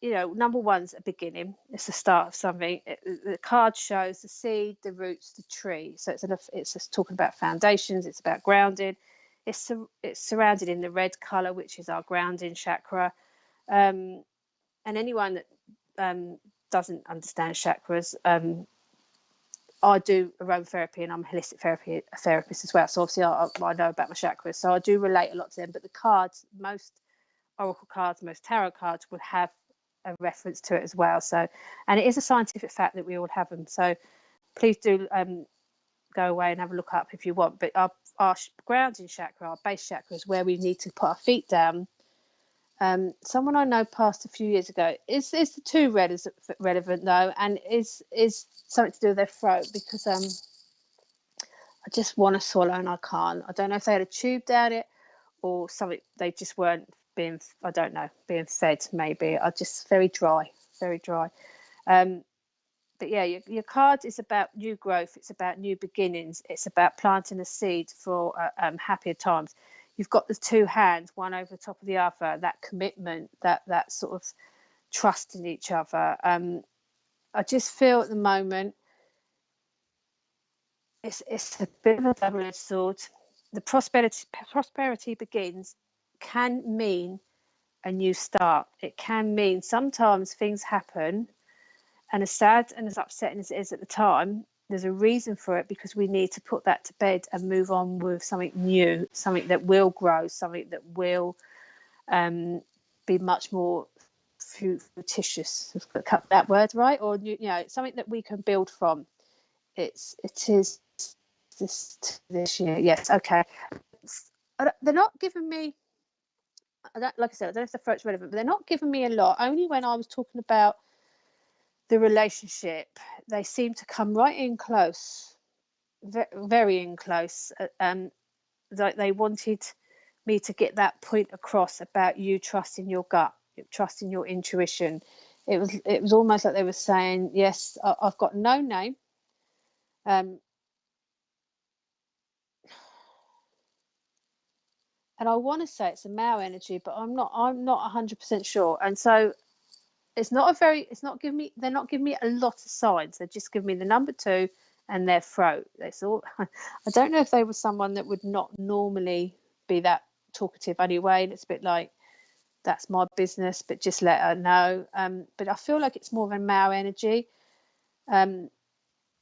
Number 1's a beginning. It's the start of something. The card shows the seed, the roots, the tree. So it's just talking about foundations. It's about grounding. It's surrounded in the red color, which is our grounding chakra. And anyone that doesn't understand chakras, I do aromatherapy, and I'm a holistic therapist as well. So obviously I know about my chakras, so I do relate a lot to them. But the cards, most oracle cards, most tarot cards would have a reference to it as well. So, and it is a scientific fact that we all have them. So please do go away and have a look up if you want. But our grounding chakra, our base chakra, is where we need to put our feet down. Someone I know passed a few years ago. Is the 2 relevant though, and is something to do with their throat, because I just want to swallow and I can't. I don't know if they had a tube down it or something. They just weren't being, I don't know, being fed maybe. I just very dry. But yeah, your card is about new growth. It's about new beginnings. It's about planting a seed for happier times. You've got the 2 hands, one over the top of the other, that commitment, that sort of trust in each other. I just feel at the moment it's a bit of a double-edged sword. The prosperity begins can mean a new start. It can mean sometimes things happen, and as sad and as upsetting as it is at the time, there's a reason for it, because we need to put that to bed and move on with something new, something that will grow, something that will be much more fruititious. Cut that word right, or something that we can build from. It is this year. Yes, okay. They're not giving me. Like I said, I don't know if the throat's relevant, but they're not giving me a lot. Only when I was talking about the relationship, they seem to come right in close, very in close. Like they wanted me to get that point across about you trusting your gut, trusting your intuition. It was almost like they were saying, yes, I've got no name. And I want to say it's a male energy, but I'm not 100% sure. And so they're not giving me a lot of signs. They're just giving me the number 2 and their throat. That's all. I don't know if they were someone that would not normally be that talkative anyway. And it's a bit like, that's my business, but just let her know. But I feel like it's more of a male energy. But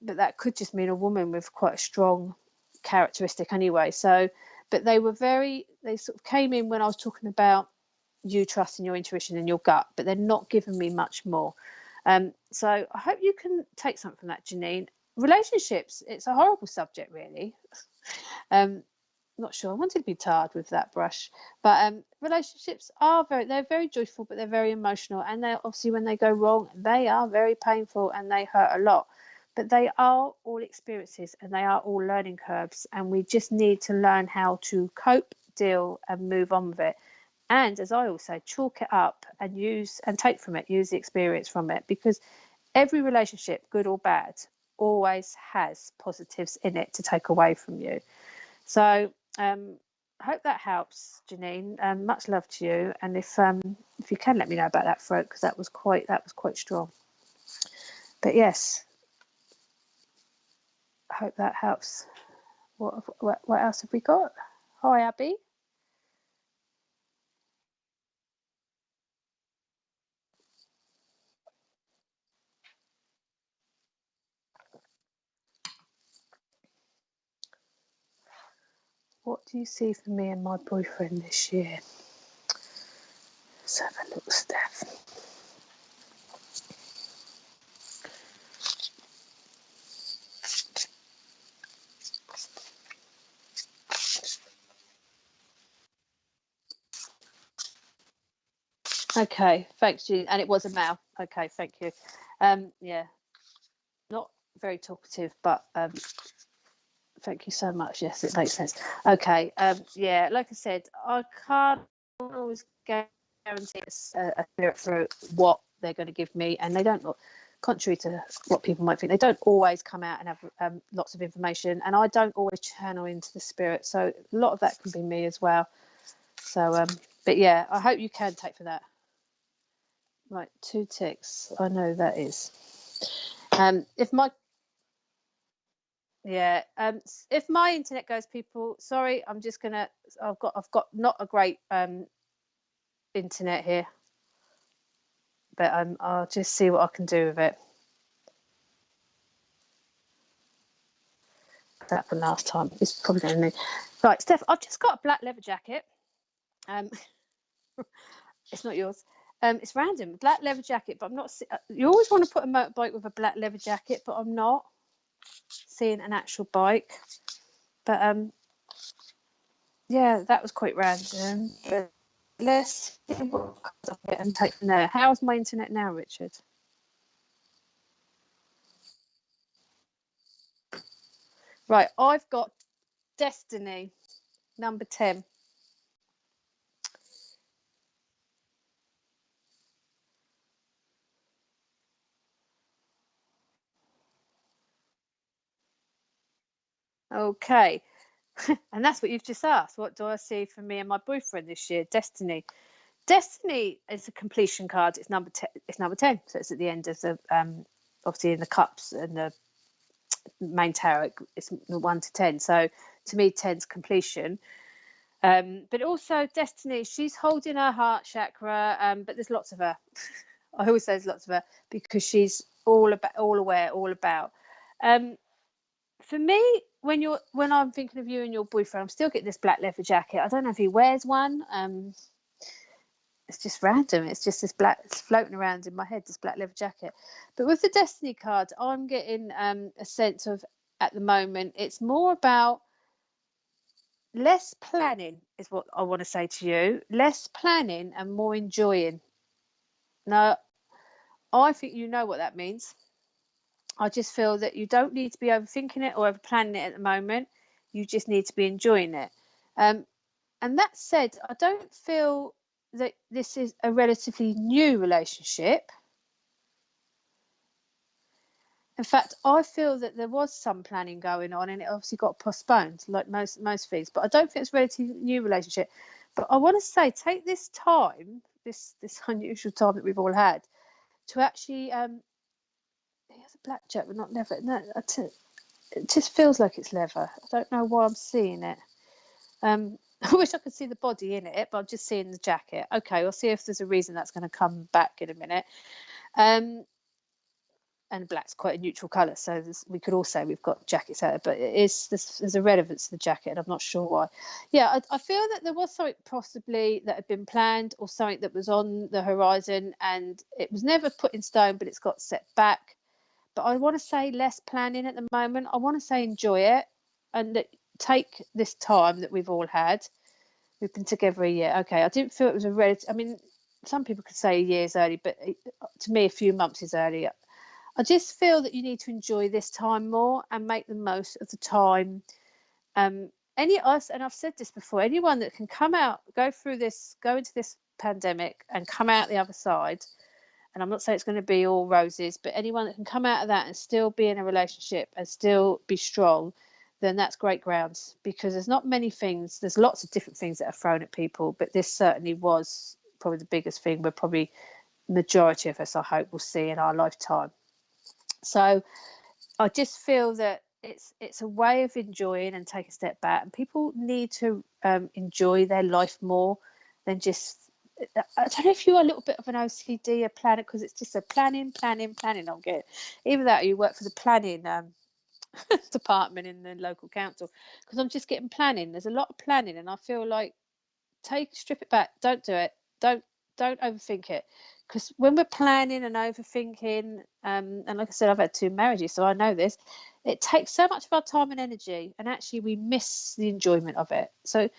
that could just mean a woman with quite a strong characteristic anyway. So, but they sort of came in when I was talking about you trusting your intuition and your gut, but they're not giving me much more. So I hope you can take something from that, Janine. Relationships, it's a horrible subject, really. Not sure I wanted to be tarred with that brush, but relationships they're very joyful, but they're very emotional, and they obviously, when they go wrong, they are very painful and they hurt a lot. But they are all experiences and they are all learning curves, and we just need to learn how to cope, deal, and move on with it. And as I always say, chalk it up and use the experience from it, because every relationship, good or bad, always has positives in it to take away from you. So I hope that helps, Janine. Much love to you, and if you can, let me know about that throat, because that was quite strong. But yes, I hope that helps. What else have we got? Hi, Abby. What do you see for me and my boyfriend this year? Let's have a look, Steph. Okay, thanks, Julie. And it was a male. Okay, thank you. Yeah, not very talkative, but thank you so much. Yes, it makes sense. Okay, yeah, like I said, I can't always guarantee a spirit for what they're going to give me, and they don't. Contrary to what people might think, they don't always come out and have lots of information, and I don't always channel into the spirit. So a lot of that can be me as well. So, but yeah, I hope you can take for that. Right, 2 ticks. I know that is. If my if my internet goes, people, sorry, I'm just gonna. I've got not a great internet here, but I'll just see what I can do with it. That happened last time. It's probably going to need. Right, Steph, I've just got a black leather jacket. It's not yours. It's random, black leather jacket, but I'm not. You always want to put a motorbike with a black leather jacket, but I'm not seeing an actual bike. But yeah, that was quite random. But let's see what I get and take from there. How's my internet now, Richard? Right, I've got Destiny, number 10. Okay. And that's what you've just asked. What do I see for me and my boyfriend this year? Destiny. Destiny is a completion card. It's number 10. It's number 10. So it's at the end of the obviously in the cups and the main tarot. It's 1 to 10. So to me, 10's completion. But also Destiny, she's holding her heart chakra. But there's lots of her. I always say there's lots of her because she's all aware, all about. For me, when I'm thinking of you and your boyfriend, I'm still getting this black leather jacket. I don't know if he wears one. It's just random. It's just this black. It's floating around in my head. This black leather jacket. But with the Destiny card, I'm getting a sense of at the moment. It's more about less planning, is what I want to say to you. Less planning and more enjoying. Now, I think you know what that means. I just feel that you don't need to be overthinking it or over planning it at the moment. You just need to be enjoying it. And that said, I don't feel that this is a relatively new relationship. In fact, I feel that there was some planning going on and it obviously got postponed, like most things. But I don't think it's a relatively new relationship. But I want to say, take this time, this unusual time that we've all had, to actually. He has a blackjack, but not leather. No, it just feels like it's leather. I don't know why I'm seeing it. I wish I could see the body in it, but I'm just seeing the jacket. Okay, we'll see if there's a reason that's going to come back in a minute. And black's quite a neutral colour, so we could all say we've got jackets out there, but there's a relevance to the jacket, and I'm not sure why. Yeah, I feel that there was something possibly that had been planned or something that was on the horizon, and it was never put in stone, but it's got set back. But I want to say less planning at the moment. I want to say enjoy it and take this time that we've all had. We've been together a year. Okay, I didn't feel it was a red. I mean, some people could say a year's early, but to me, a few months is early. I just feel that you need to enjoy this time more and make the most of the time. And I've said this before, anyone that can come out, go into this pandemic and come out the other side, and I'm not saying it's going to be all roses, but anyone that can come out of that and still be in a relationship and still be strong, then that's great grounds, because there's not many things. There's lots of different things that are thrown at people, but this certainly was probably the biggest thing we're probably majority of us, I hope, will see in our lifetime. So I just feel that it's a way of enjoying and take a step back, and people need to enjoy their life more than just. I don't know if you're a little bit of an OCD, a planner, because it's just a planning. I'm getting either that or you work for the planning department in the local council, because I'm just getting planning. There's a lot of planning, and I feel like strip it back. Don't do it. Don't overthink it, because when we're planning and overthinking, and like I said, I've had 2 marriages, so I know this. It takes so much of our time and energy, and actually we miss the enjoyment of it. So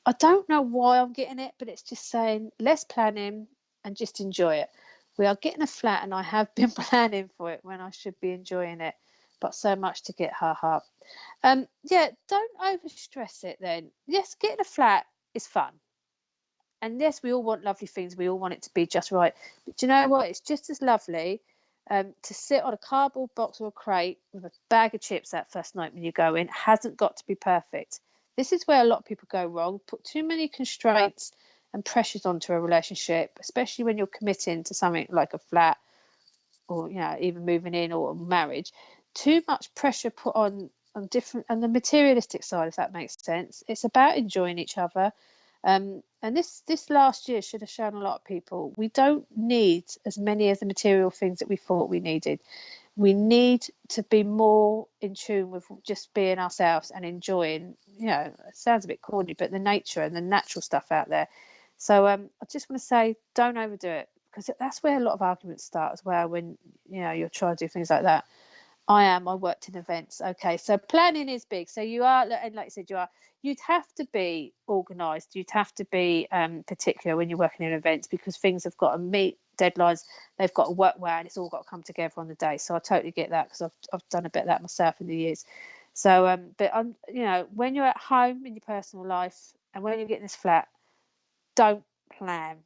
I don't know why I'm getting it, but it's just saying less planning and just enjoy it. We are getting a flat, and I have been planning for it when I should be enjoying it, but so much to get her. Yeah, don't overstress it then. Yes, getting a flat is fun. And yes, we all want lovely things. We all want it to be just right. But do you know what? It's just as lovely to sit on a cardboard box or a crate with a bag of chips that first night when you go in. It hasn't got to be perfect. This is where a lot of people go wrong. Put too many constraints and pressures onto a relationship, especially when you're committing to something like a flat, or even moving in, or marriage. Too much pressure put on the materialistic side, if that makes sense. It's about enjoying each other. And this last year should have shown a lot of people we don't need as many of the material things that we thought we needed. We need to be more in tune with just being ourselves and enjoying, it sounds a bit corny, but the nature and the natural stuff out there. So I just want to say, don't overdo it, because that's where a lot of arguments start as well, when you're trying to do things like that. I worked in events. Okay, so planning is big. So you are, and like you said, you'd have to be organised. You'd have to be particular when you're working in events, because things have got to meet deadlines. They've got to work well, and it's all got to come together on the day. So I totally get that, because I've done a bit of that myself in the years. So, but when you're at home in your personal life, and when you're getting this flat, don't plan.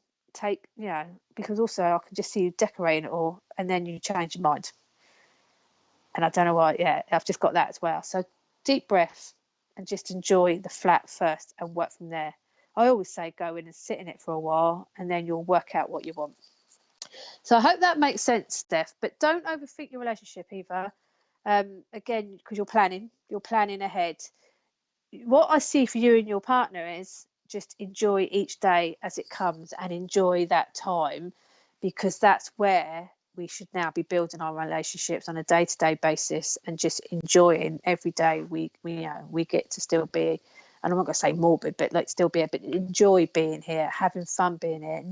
Because also I can just see you decorating it all, and then you change your mind. And I don't know why. Yeah, I've just got that as well. So deep breath and just enjoy the flat first and work from there. I always say go in and sit in it for a while, and then you'll work out what you want. So I hope that makes sense, Steph. But don't overthink your relationship either. Again, because you're planning ahead. What I see for you and your partner is just enjoy each day as it comes, and enjoy that time, because that's where we should now be building our relationships on a day-to-day basis, and just enjoying every day we get to still be, and I'm not going to say morbid, but like still be, but enjoy being here, having fun being here.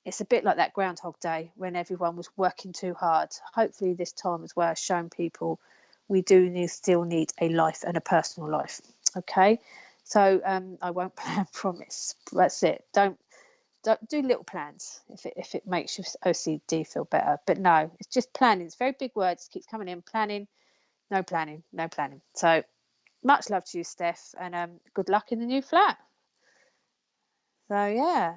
It's a bit like that Groundhog Day when everyone was working too hard. Hopefully this time as well has shown people we still need a life and a personal life. Okay, so I won't plan, promise. That's it. Don't do little plans if it makes your OCD feel better. But no, it's just planning. It's very big words. It keeps coming in. Planning, no planning, no planning. So much love to you, Steph, and good luck in the new flat. So yeah,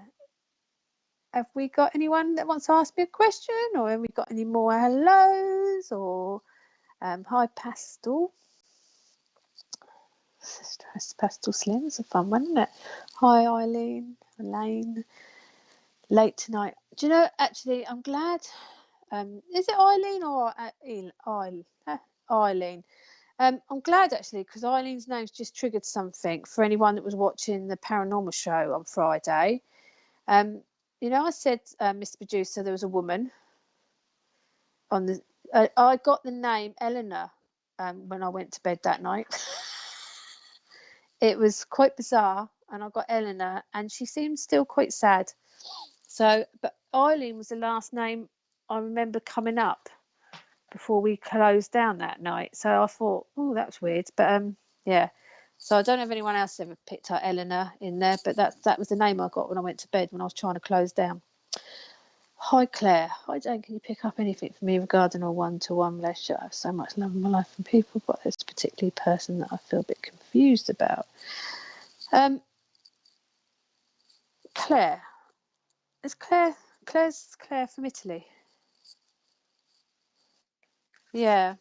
have we got anyone that wants to ask me a question, or have we got any more hellos, or hi Pastel? Pastel Slim is a fun one, isn't it? Hi Elaine. Late tonight. Do you know, actually, I'm glad. Is it Eileen or Eileen? I'm glad actually, because Eileen's name's just triggered something for anyone that was watching the paranormal show on Friday. I said, Mr. Producer, there was a woman on the. I got the name Eleanor when I went to bed that night. It was quite bizarre, and I got Eleanor, and she seemed still quite sad. So, but Eileen was the last name I remember coming up before we closed down that night. So I thought, oh, that was weird. But yeah. So I don't know if anyone else ever picked up Eleanor in there, but that was the name I got when I went to bed when I was trying to close down. Hi Claire. Hi Jane. Can you pick up anything for me regarding a one-to-one relationship? I have so much love in my life from people, but there's a particular person that I feel a bit confused about. Claire. Is Claire's Claire from Italy? Yeah.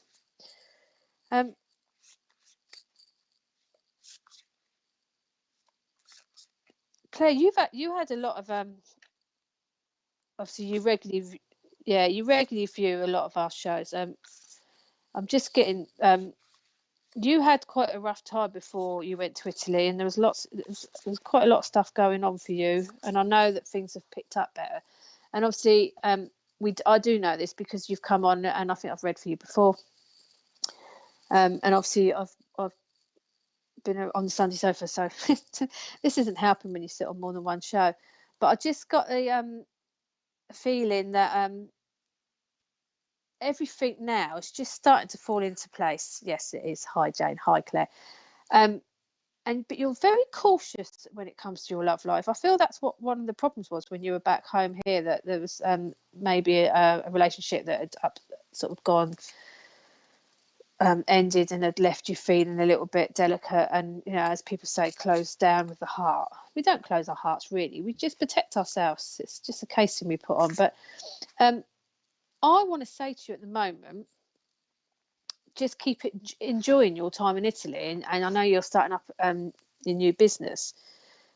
Claire, you had a lot of obviously you regularly view a lot of our shows. I'm just getting you had quite a rough time before you went to Italy, and there was quite a lot of stuff going on for you, and I know that things have picked up better. And obviously I do know this because you've come on, and I think I've read for you before. And obviously I've been on the Sunday sofa, so this isn't helping when you sit on more than one show. But I just got the feeling that everything now is just starting to fall into place. Yes, it is. Hi, Jane. Hi, Claire. But you're very cautious when it comes to your love life. I feel that's what one of the problems was when you were back home here, that there was maybe a relationship that had sort of gone ended and had left you feeling a little bit delicate, and as people say, closed down with the heart. We don't close our hearts, really. We just protect ourselves. It's just a casing we put on. But I want to say to you at the moment, just keep enjoying your time in Italy, and I know you're starting up your new business,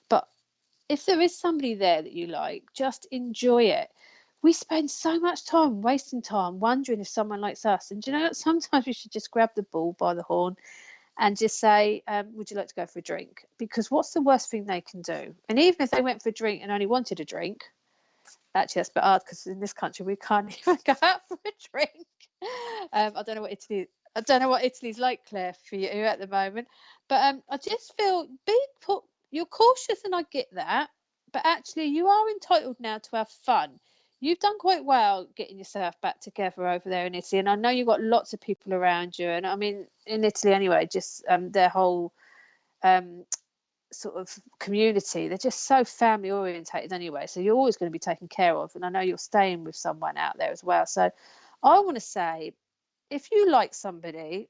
but if there is somebody there that you like, just enjoy it. We spend so much time wasting time wondering if someone likes us, and sometimes we should just grab the bull by the horn and just say, would you like to go for a drink? Because what's the worst thing they can do? And even if they went for a drink and only wanted a drink, actually that's a bit hard because in this country we can't even go out for a drink. I don't know what Italy's like, Claire, for you at the moment, but I just feel you're cautious, and I get that, but actually you are entitled now to have fun. You've done quite well getting yourself back together over there in Italy, and I know you've got lots of people around you, and I mean in Italy anyway, just their whole sort of community, they're just so family orientated anyway, so you're always going to be taken care of, and I know you're staying with someone out there as well. So I want to say, if you like somebody,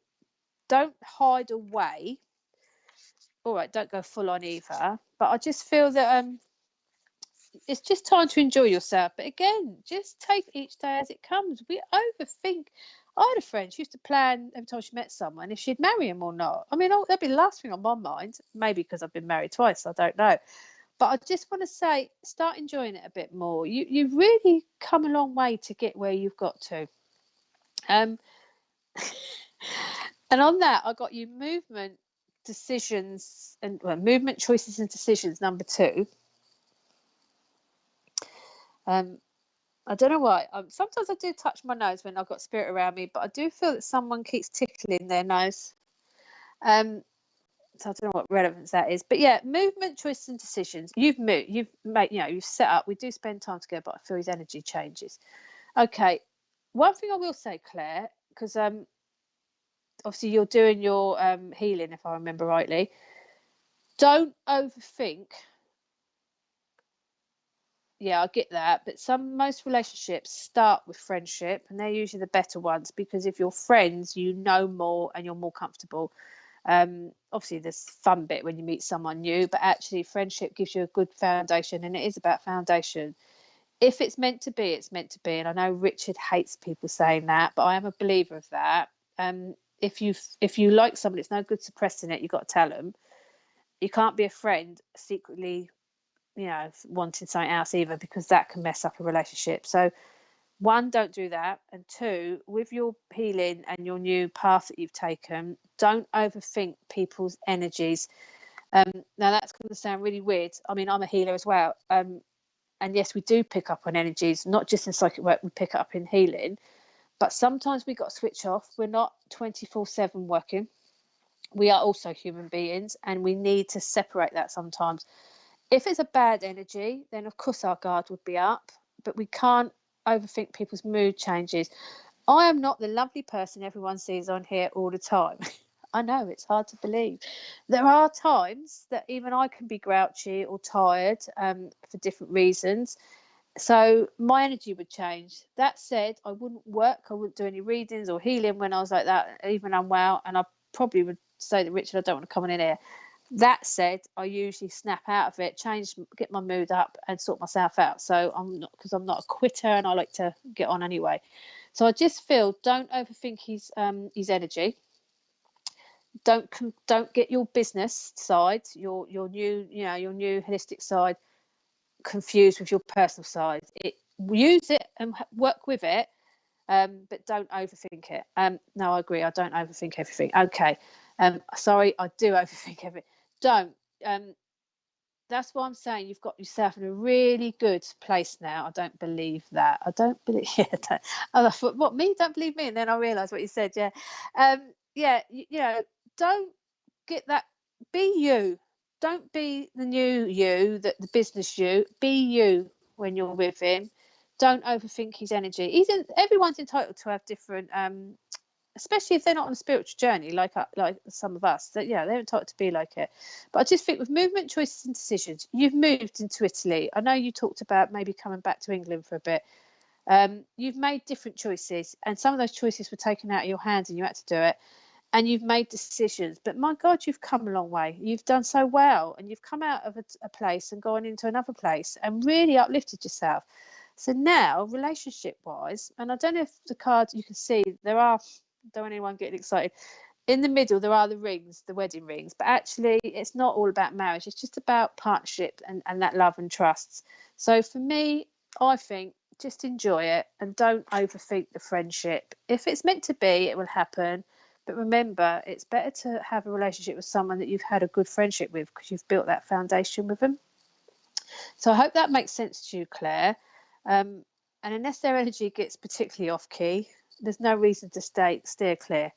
don't hide away. All right, don't go full on either, but I just feel that it's just time to enjoy yourself. But again, just take each day as it comes. We overthink. I had a friend, she used to plan every time she met someone if she'd marry him or not. I mean, that'd be the last thing on my mind, maybe because I've been married twice, I don't know. But I just want to say, start enjoying it a bit more. You've really come a long way to get where you've got to. And on that, I got you movement, decisions, and movement, choices and decisions, number 2. I don't know why. Sometimes I do touch my nose when I've got spirit around me, but I do feel that someone keeps tickling their nose. So I don't know what relevance that is. But yeah, movement, choices and decisions. You've moved, you've made, you've set up. We do spend time together, but I feel his energy changes. Okay. One thing I will say, Claire, because obviously you're doing your healing, if I remember rightly. Don't overthink. Yeah, I get that, but most relationships start with friendship, and they're usually the better ones, because if you're friends, you know more and you're more comfortable. Obviously there's fun bit when you meet someone new, but actually friendship gives you a good foundation, and it is about foundation. If it's meant to be, it's meant to be. And I know Richard hates people saying that, but I am a believer of that. If you like somebody, it's no good suppressing it. You've got to tell them. You can't be a friend secretly wanting something else either, because that can mess up a relationship. So 1, don't do that, and 2, with your healing and your new path that you've taken, don't overthink people's energies. Now that's going to sound really weird. I mean, I'm a healer as well, and yes, we do pick up on energies, not just in psychic work, we pick it up in healing, but sometimes we got to switch off. We're not 24/7 working. We are also human beings, and we need to separate that sometimes. If it's a bad energy, then of course our guard would be up, but we can't overthink people's mood changes. I am not the lovely person everyone sees on here all the time. I know, it's hard to believe. There are times that even I can be grouchy or tired for different reasons. So my energy would change. That said, I wouldn't work, I wouldn't do any readings or healing when I was like that, even unwell, and I probably would say to Richard, I don't want to come in here. That said, I usually snap out of it, get my mood up and sort myself out. So I'm not a quitter, and I like to get on anyway. So I just feel, don't overthink his energy. Don't get your business side, your new holistic side, confused with your personal side. Use it and work with it, but don't overthink it. No, I agree. I don't overthink everything. Okay. Sorry, I do overthink everything. Don't. That's why I'm saying you've got yourself in a really good place now. I don't believe that. I don't believe. Yeah, I thought, what, me? Don't believe me? And then I realised what you said. Yeah. yeah, you know, don't get that. Be you. Don't be the new you, that the business you. Be you when you're with him. Don't overthink his energy. Everyone's entitled to have different, especially if they're not on a spiritual journey like some of us. That yeah, they're entitled to be like it. But I just think with movement, choices, and decisions, you've moved into Italy. I know you talked about maybe coming back to England for a bit. You've made different choices, and some of those choices were taken out of your hands, and you had to do it. And you've made decisions, but my God, you've come a long way. You've done so well, and you've come out of a place and gone into another place and really uplifted yourself. So now, relationship wise, and I don't know if the cards you can see, there are, don't want anyone getting excited, in the middle there are the rings, the wedding rings, but actually it's not all about marriage. It's just about partnership and that love and trust. So for me, I think just enjoy it and don't overthink the friendship. If it's meant to be, it will happen. But remember, it's better to have a relationship with someone that you've had a good friendship with, because you've built that foundation with them. So I hope that makes sense to you, Claire. And unless their energy gets particularly off key, there's no reason to steer clear.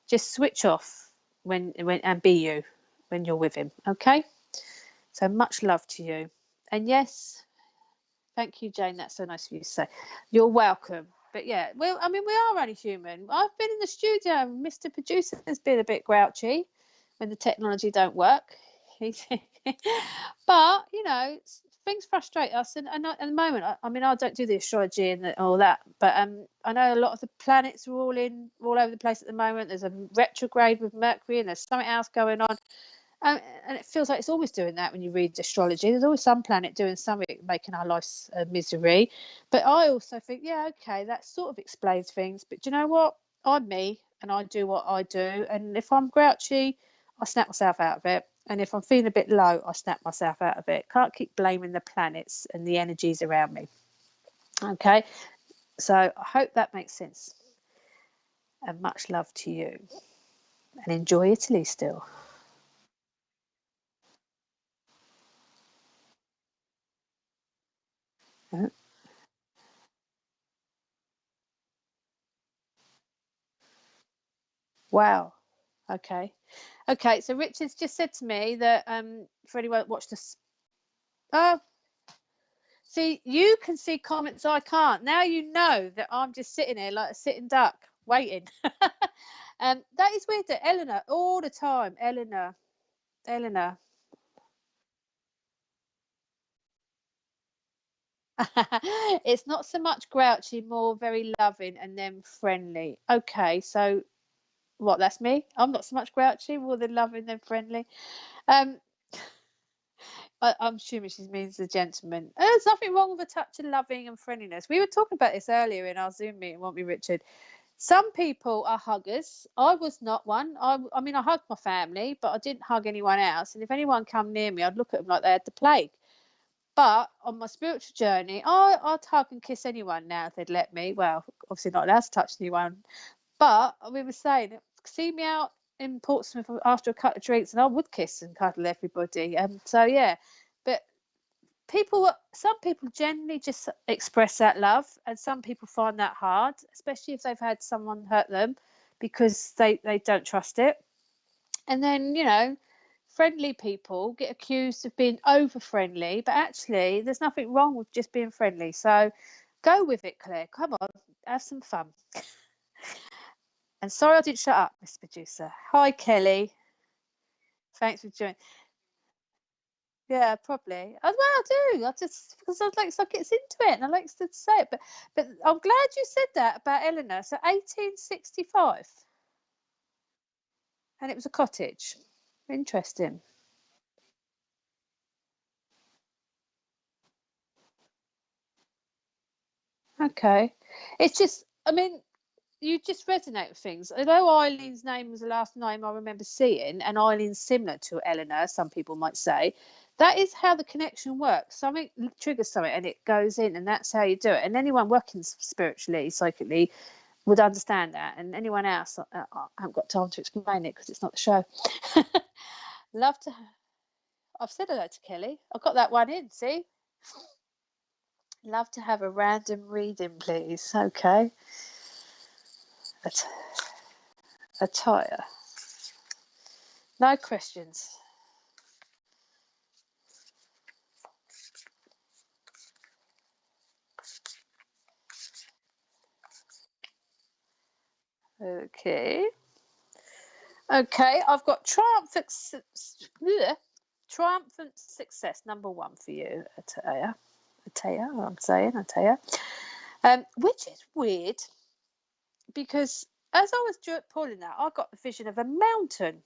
Just switch off when and be you when you're with him. Okay. So much love to you. And yes, thank you, Jane. That's so nice of you to say. You're welcome. But yeah, well, I mean, we are only human. I've been in the studio. Mr. Producer has been a bit grouchy when the technology don't work. But you know, things frustrate us, and at the moment, I mean, I don't do the astrology and all that, but I know a lot of the planets are all over the place at the moment. There's a retrograde with Mercury, and there's something else going on. And it feels like it's always doing that when you read astrology. There's always some planet doing something, making our lives a misery. But I also think, yeah, okay, that sort of explains things. But do you know what? I'm me, and I do what I do. And if I'm grouchy, I snap myself out of it. And if I'm feeling a bit low, I snap myself out of it. Can't keep blaming the planets and the energies around me. Okay, so I hope that makes sense. And much love to you. And enjoy Italy still. Wow. Okay. Okay. So Richard's just said to me that for anyone that watched this, oh, see, you can see comments I can't. Now you know that I'm just sitting here like a sitting duck waiting. That is weird. That Eleanor all the time. Eleanor. It's not so much grouchy, more very loving and then friendly. Okay, so what? That's me. I'm not so much grouchy, more than loving than friendly. Um, I'm assuming she means the gentleman. There's nothing wrong with a touch of loving and friendliness. We were talking about this earlier in our Zoom meeting, weren't we, Richard? Some people are huggers. I was not one. I mean, I hugged my family, but I didn't hug anyone else. And if anyone come near me, I'd look at them like they had the plague. But on my spiritual journey, I'd hug and kiss anyone now if they'd let me. Well, obviously not allowed to touch anyone. But we were saying, see me out in Portsmouth after a couple of drinks, and I would kiss and cuddle everybody. So yeah, but some people generally just express that love, and some people find that hard, especially if they've had someone hurt them, because they don't trust it. And then, you know, friendly people get accused of being over friendly, but actually there's nothing wrong with just being friendly. So go with it, Claire. Come on, have some fun. And sorry I didn't shut up, Mr. Producer. Hi, Kelly. Thanks for joining. Yeah, probably. Well, I do. I just because I like so gets into it and I like to say it. But I'm glad you said that about Eleanor. So 1865, and it was a cottage. Interesting. Okay. It's just, I mean, you just resonate with things. Although Eileen's name was the last name I remember seeing, and Eileen's similar to Eleanor, some people might say, that is how the connection works. Something triggers something and it goes in, and that's how you do it. And anyone working spiritually, psychically, would understand that. And anyone else, I haven't got time to explain it because it's not the show. Love to. I've said hello to Kelly. I've got that one in, see? Love to have a random reading, please. Okay. But attire. No questions. Okay. Okay, I've got triumphant success, number 1 for you, Ataya. Which is weird because as I was pulling that, I got the vision of a mountain.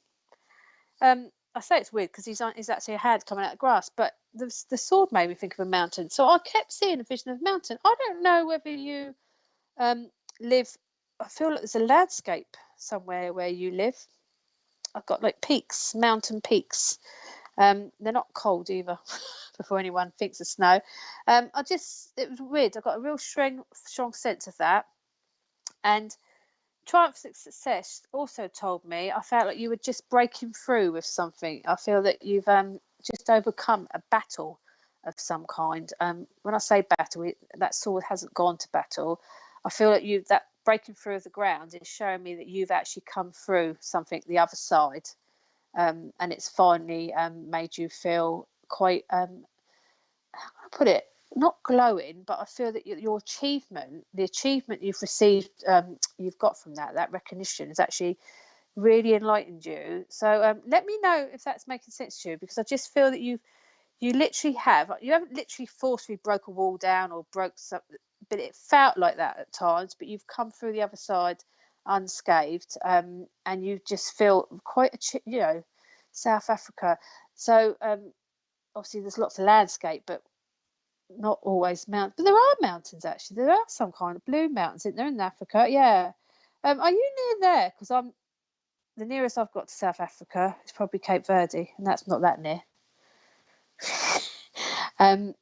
I say it's weird because he's actually a hand coming out of grass, but the sword made me think of a mountain. So I kept seeing a vision of a mountain. I don't know whether you live. I feel like there's a landscape somewhere where you live. I've got like peaks, mountain peaks. They're not cold either. Before anyone thinks of snow, it was weird. I got a real strong sense of that, and triumphant success also told me I felt like you were just breaking through with something. I feel that you've just overcome a battle of some kind. When I say battle, that sword hasn't gone to battle. I feel like that breaking through of the ground is showing me that you've actually come through something the other side, and it's finally made you feel quite how can I put it, not glowing, but I feel that your achievement, the achievement you've received, you've got from that recognition has actually really enlightened you. So let me know if that's making sense to you, because I just feel that you haven't literally forcefully broke a wall down or broke something, but it felt like that at times, but you've come through the other side unscathed, and you just feel quite South Africa. So obviously there's lots of landscape, but not always mountains. But there are mountains, actually. There are some kind of blue mountains in there in Africa. Yeah. Are you near there? Because the nearest I've got to South Africa is probably Cape Verde, and that's not that near.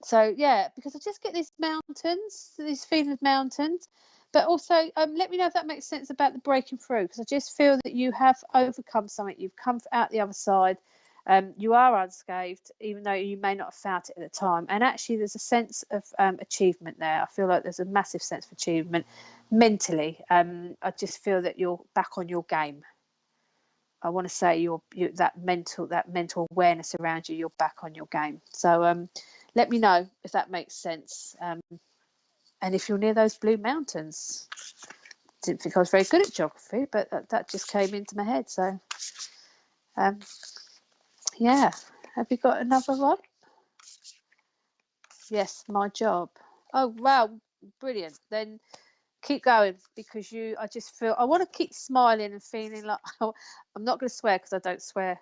So yeah, because I just get these feeling of mountains, but also let me know if that makes sense about the breaking through, because I just feel that you have overcome something. You've come out the other side. You are unscathed, even though you may not have felt it at the time. And actually, there's a sense of achievement there. I feel like there's a massive sense of achievement mentally. I just feel that you're back on your game. I want to say that mental awareness around you. You're back on your game. So let me know if that makes sense. And if you're near those blue mountains. Didn't think I was very good at geography, but that just came into my head. So yeah. Have you got another one? Yes, my job. Oh wow, brilliant. Then keep going, because I just feel I want to keep smiling and feeling like I'm not going to swear because I don't swear.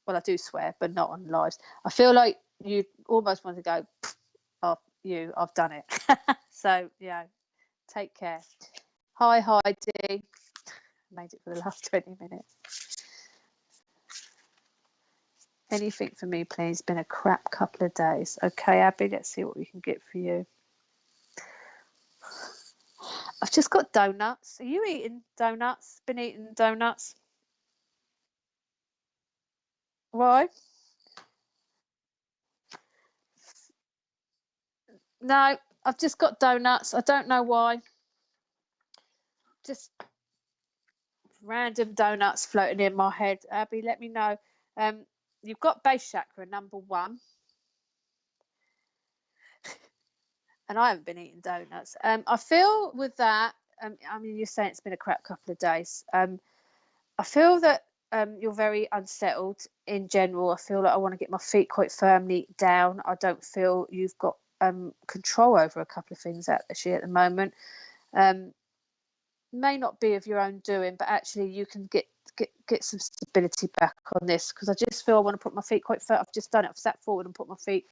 Well, I do swear, but not on lives. I feel like you almost want to go, oh, I've done it. So yeah, take care. Hi Heidi. Made it for the last 20 minutes. Anything for me, please. Been a crap couple of days. Okay, Abby, let's see what we can get for you. I've just got donuts. Are you eating donuts? Been eating donuts? Why? No, I've just got donuts. I don't know why. Just random donuts floating in my head. Abby, let me know. You've got base chakra number 1. And I haven't been eating donuts. I feel with that, I mean, you're saying it's been a crap couple of days. I feel that you're very unsettled in general. I feel like I want to get my feet quite firmly down. I don't feel you've got control over a couple of things actually at the moment. May not be of your own doing, but actually you can get some stability back on this, because I just feel I want to put my feet quite firm. I've just done it. I've sat forward and put my feet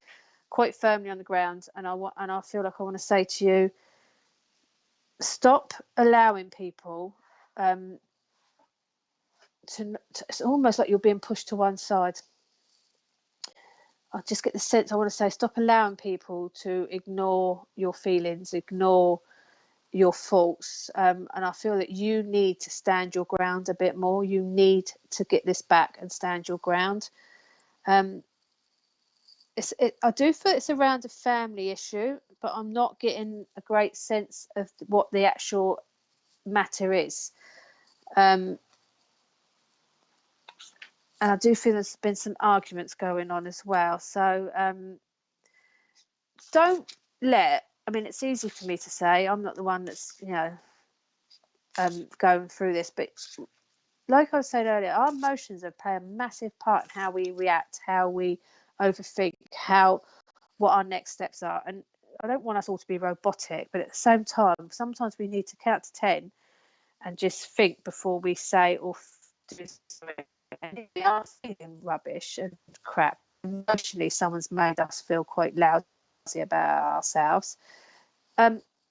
quite firmly on the ground, and I feel like I want to say to you, stop allowing people it's almost like you're being pushed to one side. I just get the sense I want to say, stop allowing people to ignore your feelings, ignore your faults, and I feel that you need to stand your ground a bit more. You need to get this back and stand your ground. I do feel it's around a family issue, but I'm not getting a great sense of what the actual matter is. And I do feel there's been some arguments going on as well. So don't let, I mean, it's easy for me to say, I'm not the one that's, going through this, but like I was saying earlier, our emotions play a massive part in how we react, how we overthink, what our next steps are. And I don't want us all to be robotic, but at the same time, sometimes we need to count to 10 and just think before we say or do something. And if we are feeling rubbish and crap, emotionally someone's made us feel quite lousy about ourselves,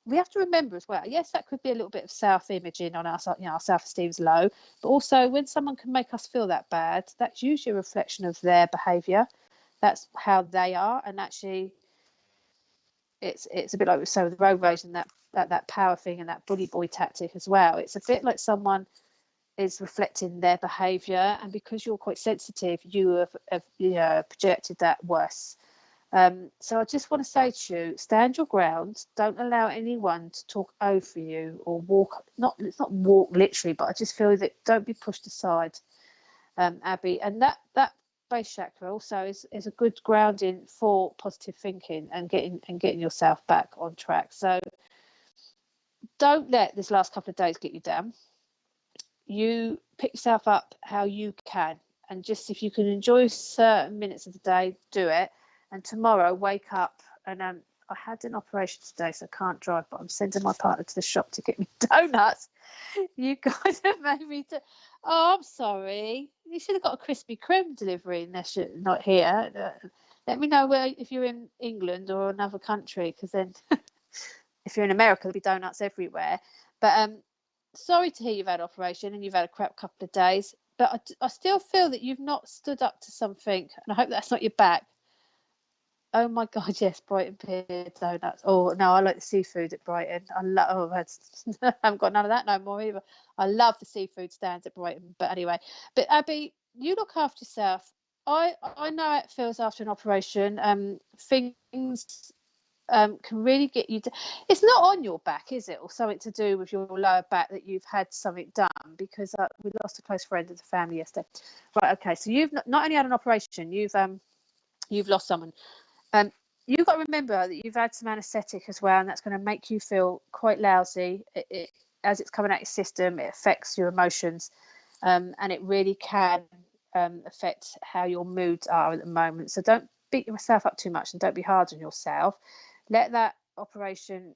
we have to remember as well, yes, that could be a little bit of self-imaging on us, our self-esteem's low, but also when someone can make us feel that bad, that's usually a reflection of their behaviour. That's how they are. And actually it's a bit like we say with the road rage and that power thing and that bully boy tactic as well. It's a bit like someone is reflecting their behaviour, and because you're quite sensitive, you have projected that worse. So I just want to say to you, stand your ground. Don't allow anyone to talk over you or it's not walk literally, but I just feel that don't be pushed aside, Abby. And that base chakra also is a good grounding for positive thinking and getting yourself back on track. So don't let this last couple of days get you down. You pick yourself up how you can, and just if you can enjoy certain minutes of the day, do it. And tomorrow, wake up. And I had an operation today, so I can't drive, but I'm sending my partner to the shop to get me donuts. You guys have made me oh, I'm sorry. You should have got a Krispy Kreme delivery unless you're not here. Let me know if you're in England or another country, because then if you're in America, there'll be donuts everywhere. But sorry to hear you've had an operation and you've had a crap couple of days, but I still feel that you've not stood up to something, and I hope that's not your back. Oh my God, yes, Brighton Pier donuts. Oh no, I like the seafood at Brighton. I haven't got none of that no more either. I love the seafood stands at Brighton. But anyway, Abby, you look after yourself. I know how it feels after an operation. Things can really get you. It's not on your back, is it, or something to do with your lower back that you've had something done? Because we lost a close friend of the family yesterday. Right, okay. So you've not only had an operation, you've lost someone. You've got to remember that you've had some anaesthetic as well, and that's going to make you feel quite lousy. As it's coming out your system, it affects your emotions, and it really can affect how your moods are at the moment. So don't beat yourself up too much, and don't be hard on yourself. Let that operation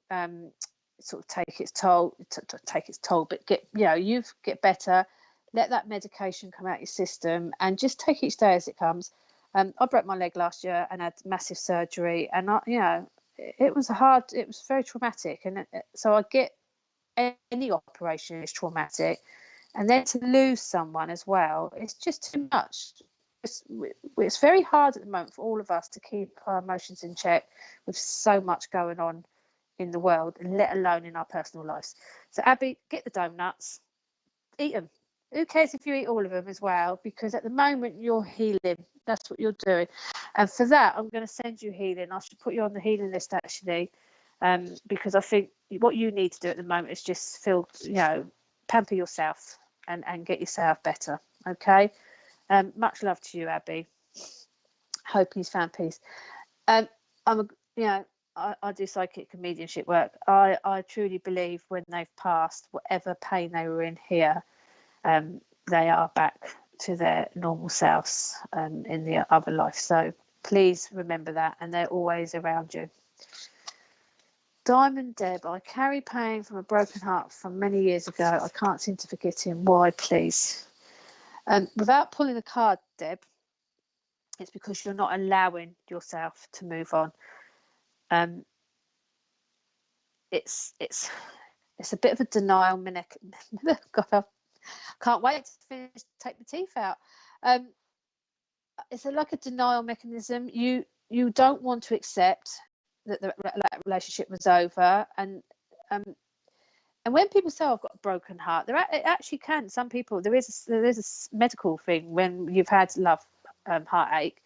sort of take its toll, but get better. Let that medication come out your system, and just take each day as it comes. I broke my leg last year and had massive surgery, and it was very traumatic, and so I get any operation is traumatic, and then to lose someone as well, it's just too much. It's very hard at the moment for all of us to keep our emotions in check with so much going on in the world, and let alone in our personal lives. So Abby, get the donuts, eat them. Who cares if you eat all of them as well? Because at the moment you're healing. That's what you're doing. And for that, I'm going to send you healing. I should put you on the healing list, actually, because I think what you need to do at the moment is just feel, pamper yourself and get yourself better. Okay. Much love to you, Abby. Hope he's found peace. I do psychic and mediumship work. I truly believe when they've passed whatever pain they were in here, they are back to their normal selves in the other life. So please remember that, and they're always around you. Diamond Deb, I carry pain from a broken heart from many years ago. I can't seem to forget him. Why, please? Without pulling a card, Deb, it's because you're not allowing yourself to move on. It's a bit of a denial mechanism. God, I can't wait to finish, take the teeth out. It's like a denial mechanism. You don't want to accept that that relationship was over, and when people say, I've got a broken heart, it actually can. Some people, there is a medical thing when you've had heartache,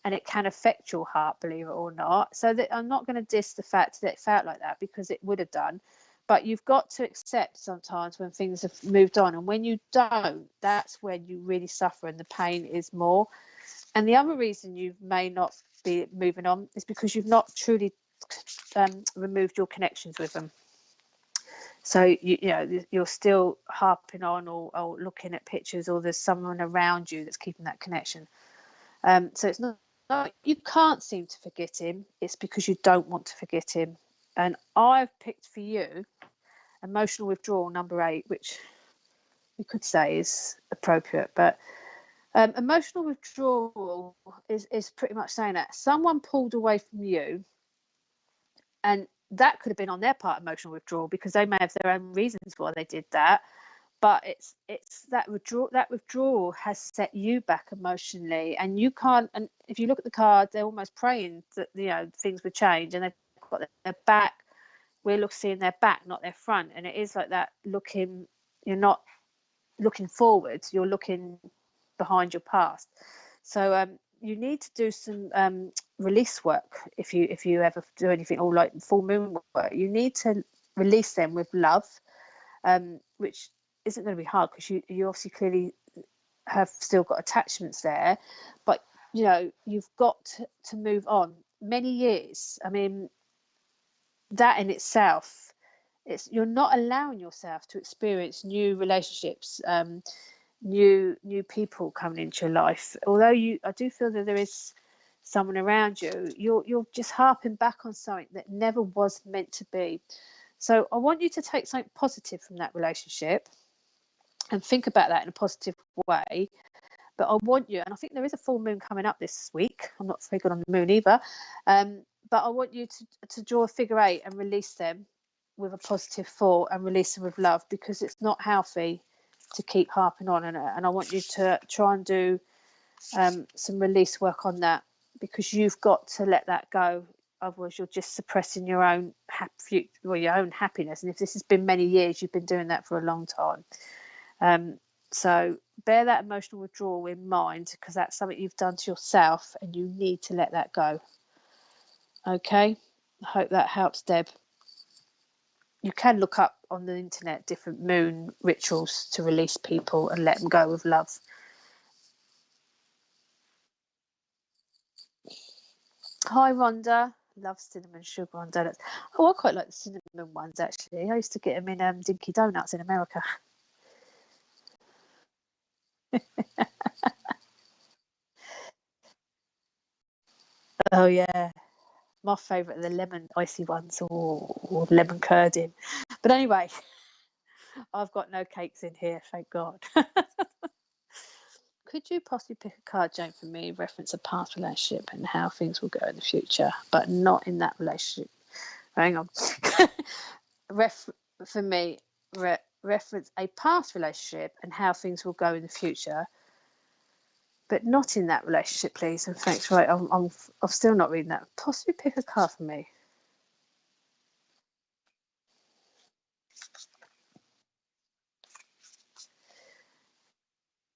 and it can affect your heart, believe it or not. So that I'm not going to diss the fact that it felt like that, because it would have done. but you've got to accept sometimes when things have moved on, and when you don't, that's when you really suffer and the pain is more. And the other reason you may not be moving on is because you've not truly removed your connections with them. So you know you're still harping on or looking at pictures, or there's someone around you that's keeping that connection. So it's not you can't seem to forget him, it's because you don't want to forget him. And I've picked for you emotional withdrawal number 8, which you could say is appropriate, but emotional withdrawal is pretty much saying that someone pulled away from you, and that could have been on their part emotional withdrawal, because they may have their own reasons why they did that, but it's that withdrawal has set you back emotionally, and you can't. And if you look at the cards, they're almost praying that, you know, things would change, and they've got their back. We're seeing their back, not their front, and it is like that. You're not looking forwards, you're looking behind your past. So you need to do some release work. If you ever do anything, or like full moon work, you need to release them with love, which isn't going to be hard, because you obviously clearly have still got attachments there, but you know you've got to move on. Many years, I mean, that in itself, you're not allowing yourself to experience new relationships, new people coming into your life. Although I do feel that there is someone around you, you're just harping back on something that never was meant to be. So I want you to take something positive from that relationship and think about that in a positive way. But I want you, and I think there is a full moon coming up this week. I'm not very good on the moon either, but I want you to draw a figure 8 and release them with a positive thought, and release them with love, because it's not healthy to keep harping on. And I want you to try and do some release work on that, because you've got to let that go. Otherwise, you're just suppressing your own happiness. And if this has been many years, you've been doing that for a long time. So bear that emotional withdrawal in mind, because that's something you've done to yourself, and you need to let that go. Okay, I hope that helps, Deb. You can look up on the internet different moon rituals to release people and let them go with love. Hi, Rhonda. Love cinnamon sugar on donuts. Oh, I quite like the cinnamon ones, actually. I used to get them in Dinky Donuts in America. Oh, yeah. My favourite are the lemon icy ones, or lemon curd in. But anyway, I've got no cakes in here, thank God. Could you possibly pick a card, Jane, for me, reference a past relationship and how things will go in the future, but not in that relationship? Hang on. For me, reference a past relationship and how things will go in the future, but not in that relationship, please. And thanks. Right, I'm still not reading that. Possibly pick a card for me.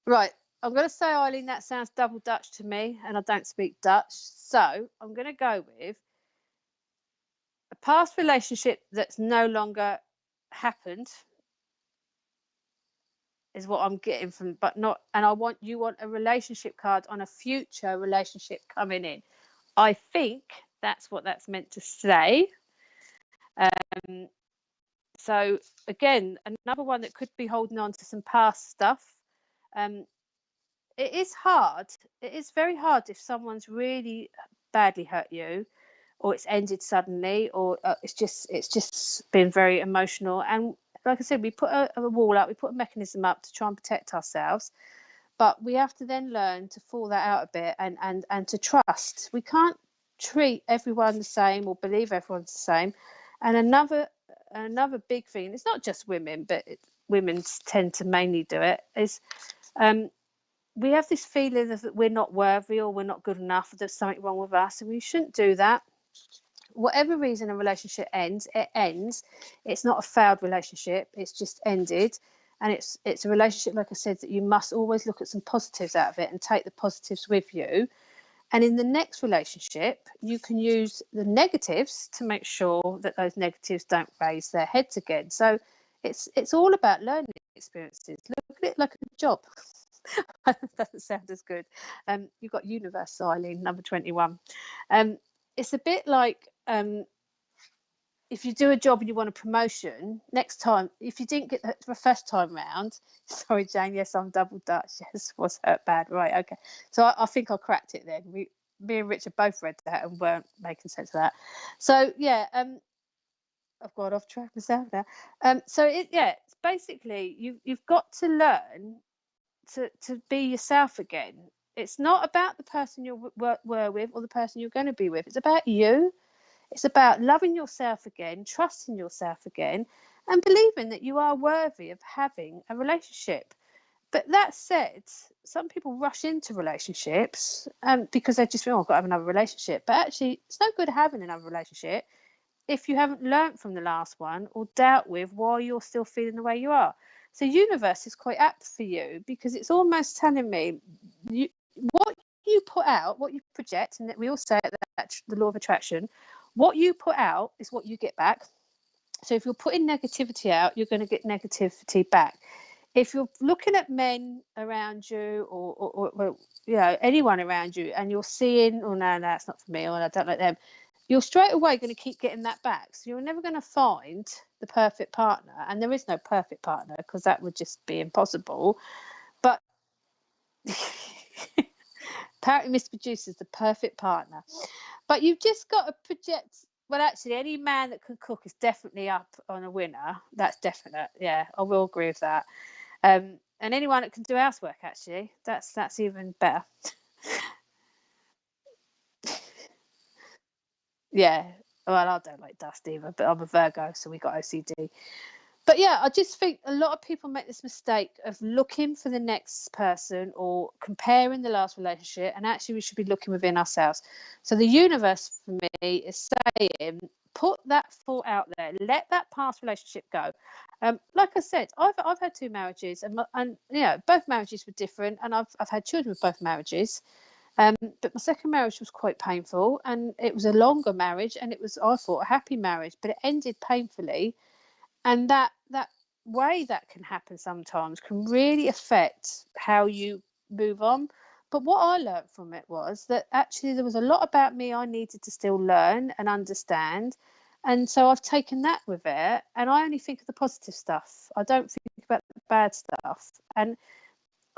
Right, I'm going to say, Eileen, that sounds double Dutch to me, and I don't speak Dutch. So I'm going to go with a past relationship that's no longer happened, is what I'm getting from, but not. And you want a relationship card on a future relationship coming in. I think that's what that's meant to say. So again, another one that could be holding on to some past stuff. It is hard. It is very hard if someone's really badly hurt you, or it's ended suddenly, or it's just been very emotional. And like I said, we put a wall up, we put a mechanism up to try and protect ourselves, but we have to then learn to fall that out a bit, and to trust. We can't treat everyone the same or believe everyone's the same. And another big thing, it's not just women, but women tend to mainly do it, is we have this feeling that we're not worthy, or we're not good enough, or there's something wrong with us, and we shouldn't do that. Whatever reason a relationship ends, it ends. It's not a failed relationship, it's just ended. And it's a relationship, like I said, that you must always look at some positives out of it and take the positives with you. And in the next relationship, you can use the negatives to make sure that those negatives don't raise their heads again. So it's all about learning experiences. Look at it like a job. That doesn't sound as good. You've got universe, Eileen, number 21. It's a bit like if you do a job and you want a promotion, next time, if you didn't get the first time round, sorry, Jane, yes, I'm double Dutch. Yes, was that bad? Right, okay. So I think I cracked it then. Me and Richard both read that and weren't making sense of that. So yeah, I've got off track myself now. So it's basically you've got to learn to be yourself again. It's not about the person you were with or the person you're going to be with. It's about you. It's about loving yourself again, trusting yourself again, and believing that you are worthy of having a relationship. But that said, some people rush into relationships because they just think, oh, I've got to have another relationship. But actually, it's no good having another relationship if you haven't learnt from the last one or dealt with why you're still feeling the way you are. So universe is quite apt for you because it's almost telling me what you put out, what you project, and that we all say that the law of attraction, what you put out is what you get back. So if you're putting negativity out, you're going to get negativity back. If you're looking at men around you or anyone around you and you're seeing, oh no, that's not for me, or I don't like them, you're straight away going to keep getting that back. So you're never going to find the perfect partner, and there is no perfect partner because that would just be impossible. But apparently Mr. Producer's the perfect partner. But you've just got to project. Well, actually, any man that can cook is definitely up on a winner. That's definite. Yeah, I will agree with that. And anyone that can do housework, actually, that's even better. Yeah. Well, I don't like dust either, but I'm a Virgo, so we got OCD. But yeah, I just think a lot of people make this mistake of looking for the next person or comparing the last relationship, and actually we should be looking within ourselves. So the universe for me is saying, put that thought out there, let that past relationship go. Like I said, I've had 2 marriages, and both marriages were different, and I've had children with both marriages. But my second marriage was quite painful, and it was a longer marriage, and it was, I thought, a happy marriage, but it ended painfully. And that way that can happen sometimes can really affect how you move on. But what I learned from it was that actually there was a lot about me I needed to still learn and understand. And so I've taken that with it, and I only think of the positive stuff. I don't think about the bad stuff. And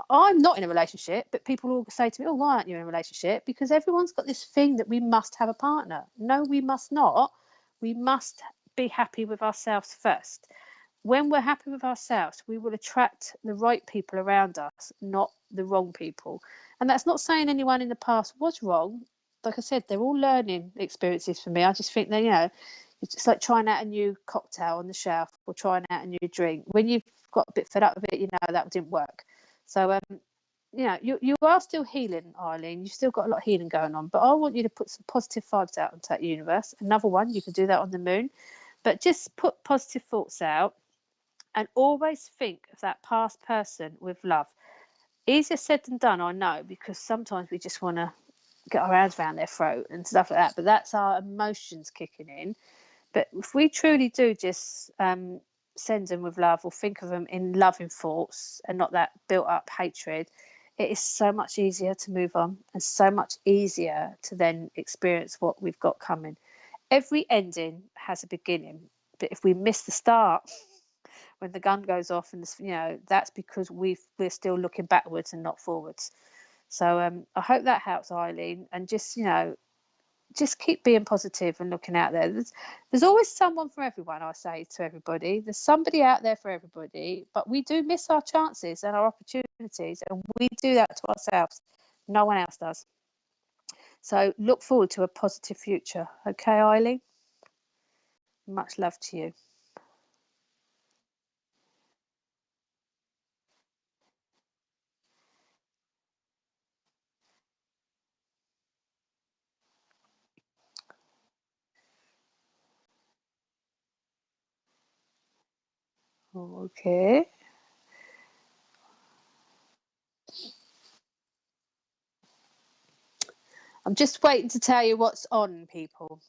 I'm not in a relationship, but people all say to me, oh, why aren't you in a relationship? Because everyone's got this thing that we must have a partner. No, we must not. We must be happy with ourselves first. When we're happy with ourselves, we will attract the right people around us, not the wrong people. And that's not saying anyone in the past was wrong. Like I said, they're all learning experiences for me. I just think that, it's just like trying out a new cocktail on the shelf or trying out a new drink. When you've got a bit fed up with it, that didn't work. So, you are still healing, Eileen. You've still got a lot of healing going on. But I want you to put some positive vibes out into that universe. Another one, you can do that on the moon. But just put positive thoughts out and always think of that past person with love. Easier said than done, I know, because sometimes we just want to get our hands around their throat and stuff like that. But that's our emotions kicking in. But if we truly do just send them with love or think of them in loving thoughts and not that built up hatred, it is so much easier to move on and so much easier to then experience what we've got coming. Every ending has a beginning, but if we miss the start when the gun goes off, and that's because we're still looking backwards and not forwards. So I hope that helps, Eileen, and just keep being positive and looking out there. There's always someone for everyone, I say to everybody. There's somebody out there for everybody, but we do miss our chances and our opportunities, and we do that to ourselves. No one else does. So look forward to a positive future. Okay, Eileen? Much love to you. Okay. I'm just waiting to tell you what's on, people.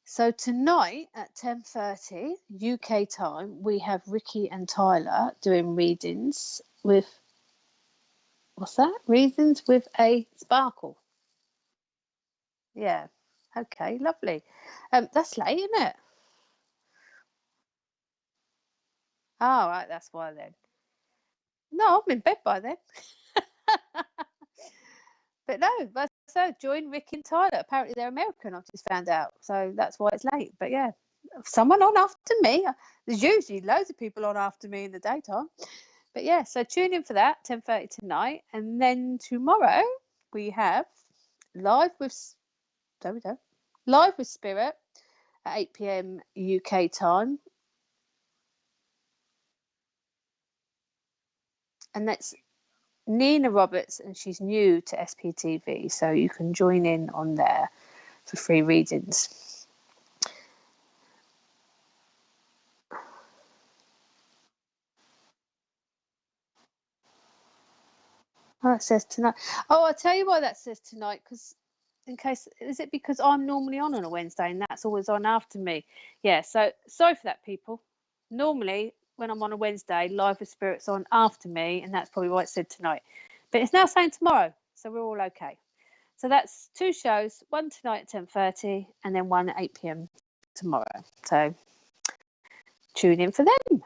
So tonight at 10:30 UK time, we have Ricky and Tyler doing readings with, what's that? Readings with a sparkle. Yeah. Okay, lovely. That's late, isn't it? Oh, right, that's why then. No, I'm in bed by then. But no, so join Rick and Tyler. Apparently they're American, I've just found out. So that's why it's late. But yeah, someone on after me. There's usually loads of people on after me in the daytime. But yeah, so tune in for that, 10:30 tonight. And then tomorrow we have live with, there we go, live with Spirit at 8 p.m. UK time. And that's Nina Roberts, and she's new to SPTV. So you can join in on there for free readings. Oh, it says tonight. Oh, I'll tell you why that says tonight, because in case, is it because I'm normally on a Wednesday and that's always on after me? Yeah, so sorry for that, people. Normally, when I'm on a Wednesday, Live with Spirit's on after me, and that's probably why it said tonight. But it's now saying tomorrow, so we're all okay. So that's 2 shows, one tonight at 10:30 and then one at 8 p.m. tomorrow. So tune in for them.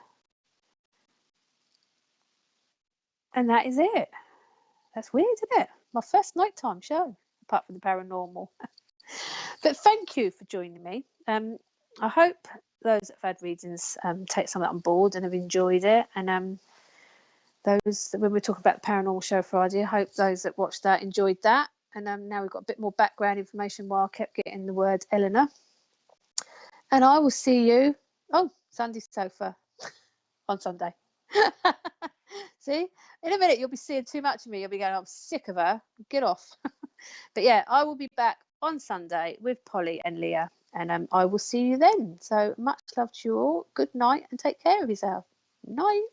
And that is it. That's weird, isn't it? My first nighttime show, apart from the paranormal. But thank you for joining me. I hope those that have had readings take some of that on board and have enjoyed it. And those that, when we talk about the paranormal show Friday, I hope those that watched that enjoyed that. And now we've got a bit more background information while I kept getting the word Eleanor. And I will see you, Sunday sofa on Sunday. See, in a minute you'll be seeing too much of me. You'll be going, I'm sick of her. Get off. But yeah, I will be back on Sunday with Polly and Leah, and I will see you then. So much love to you all. Good night and take care of yourself. Night.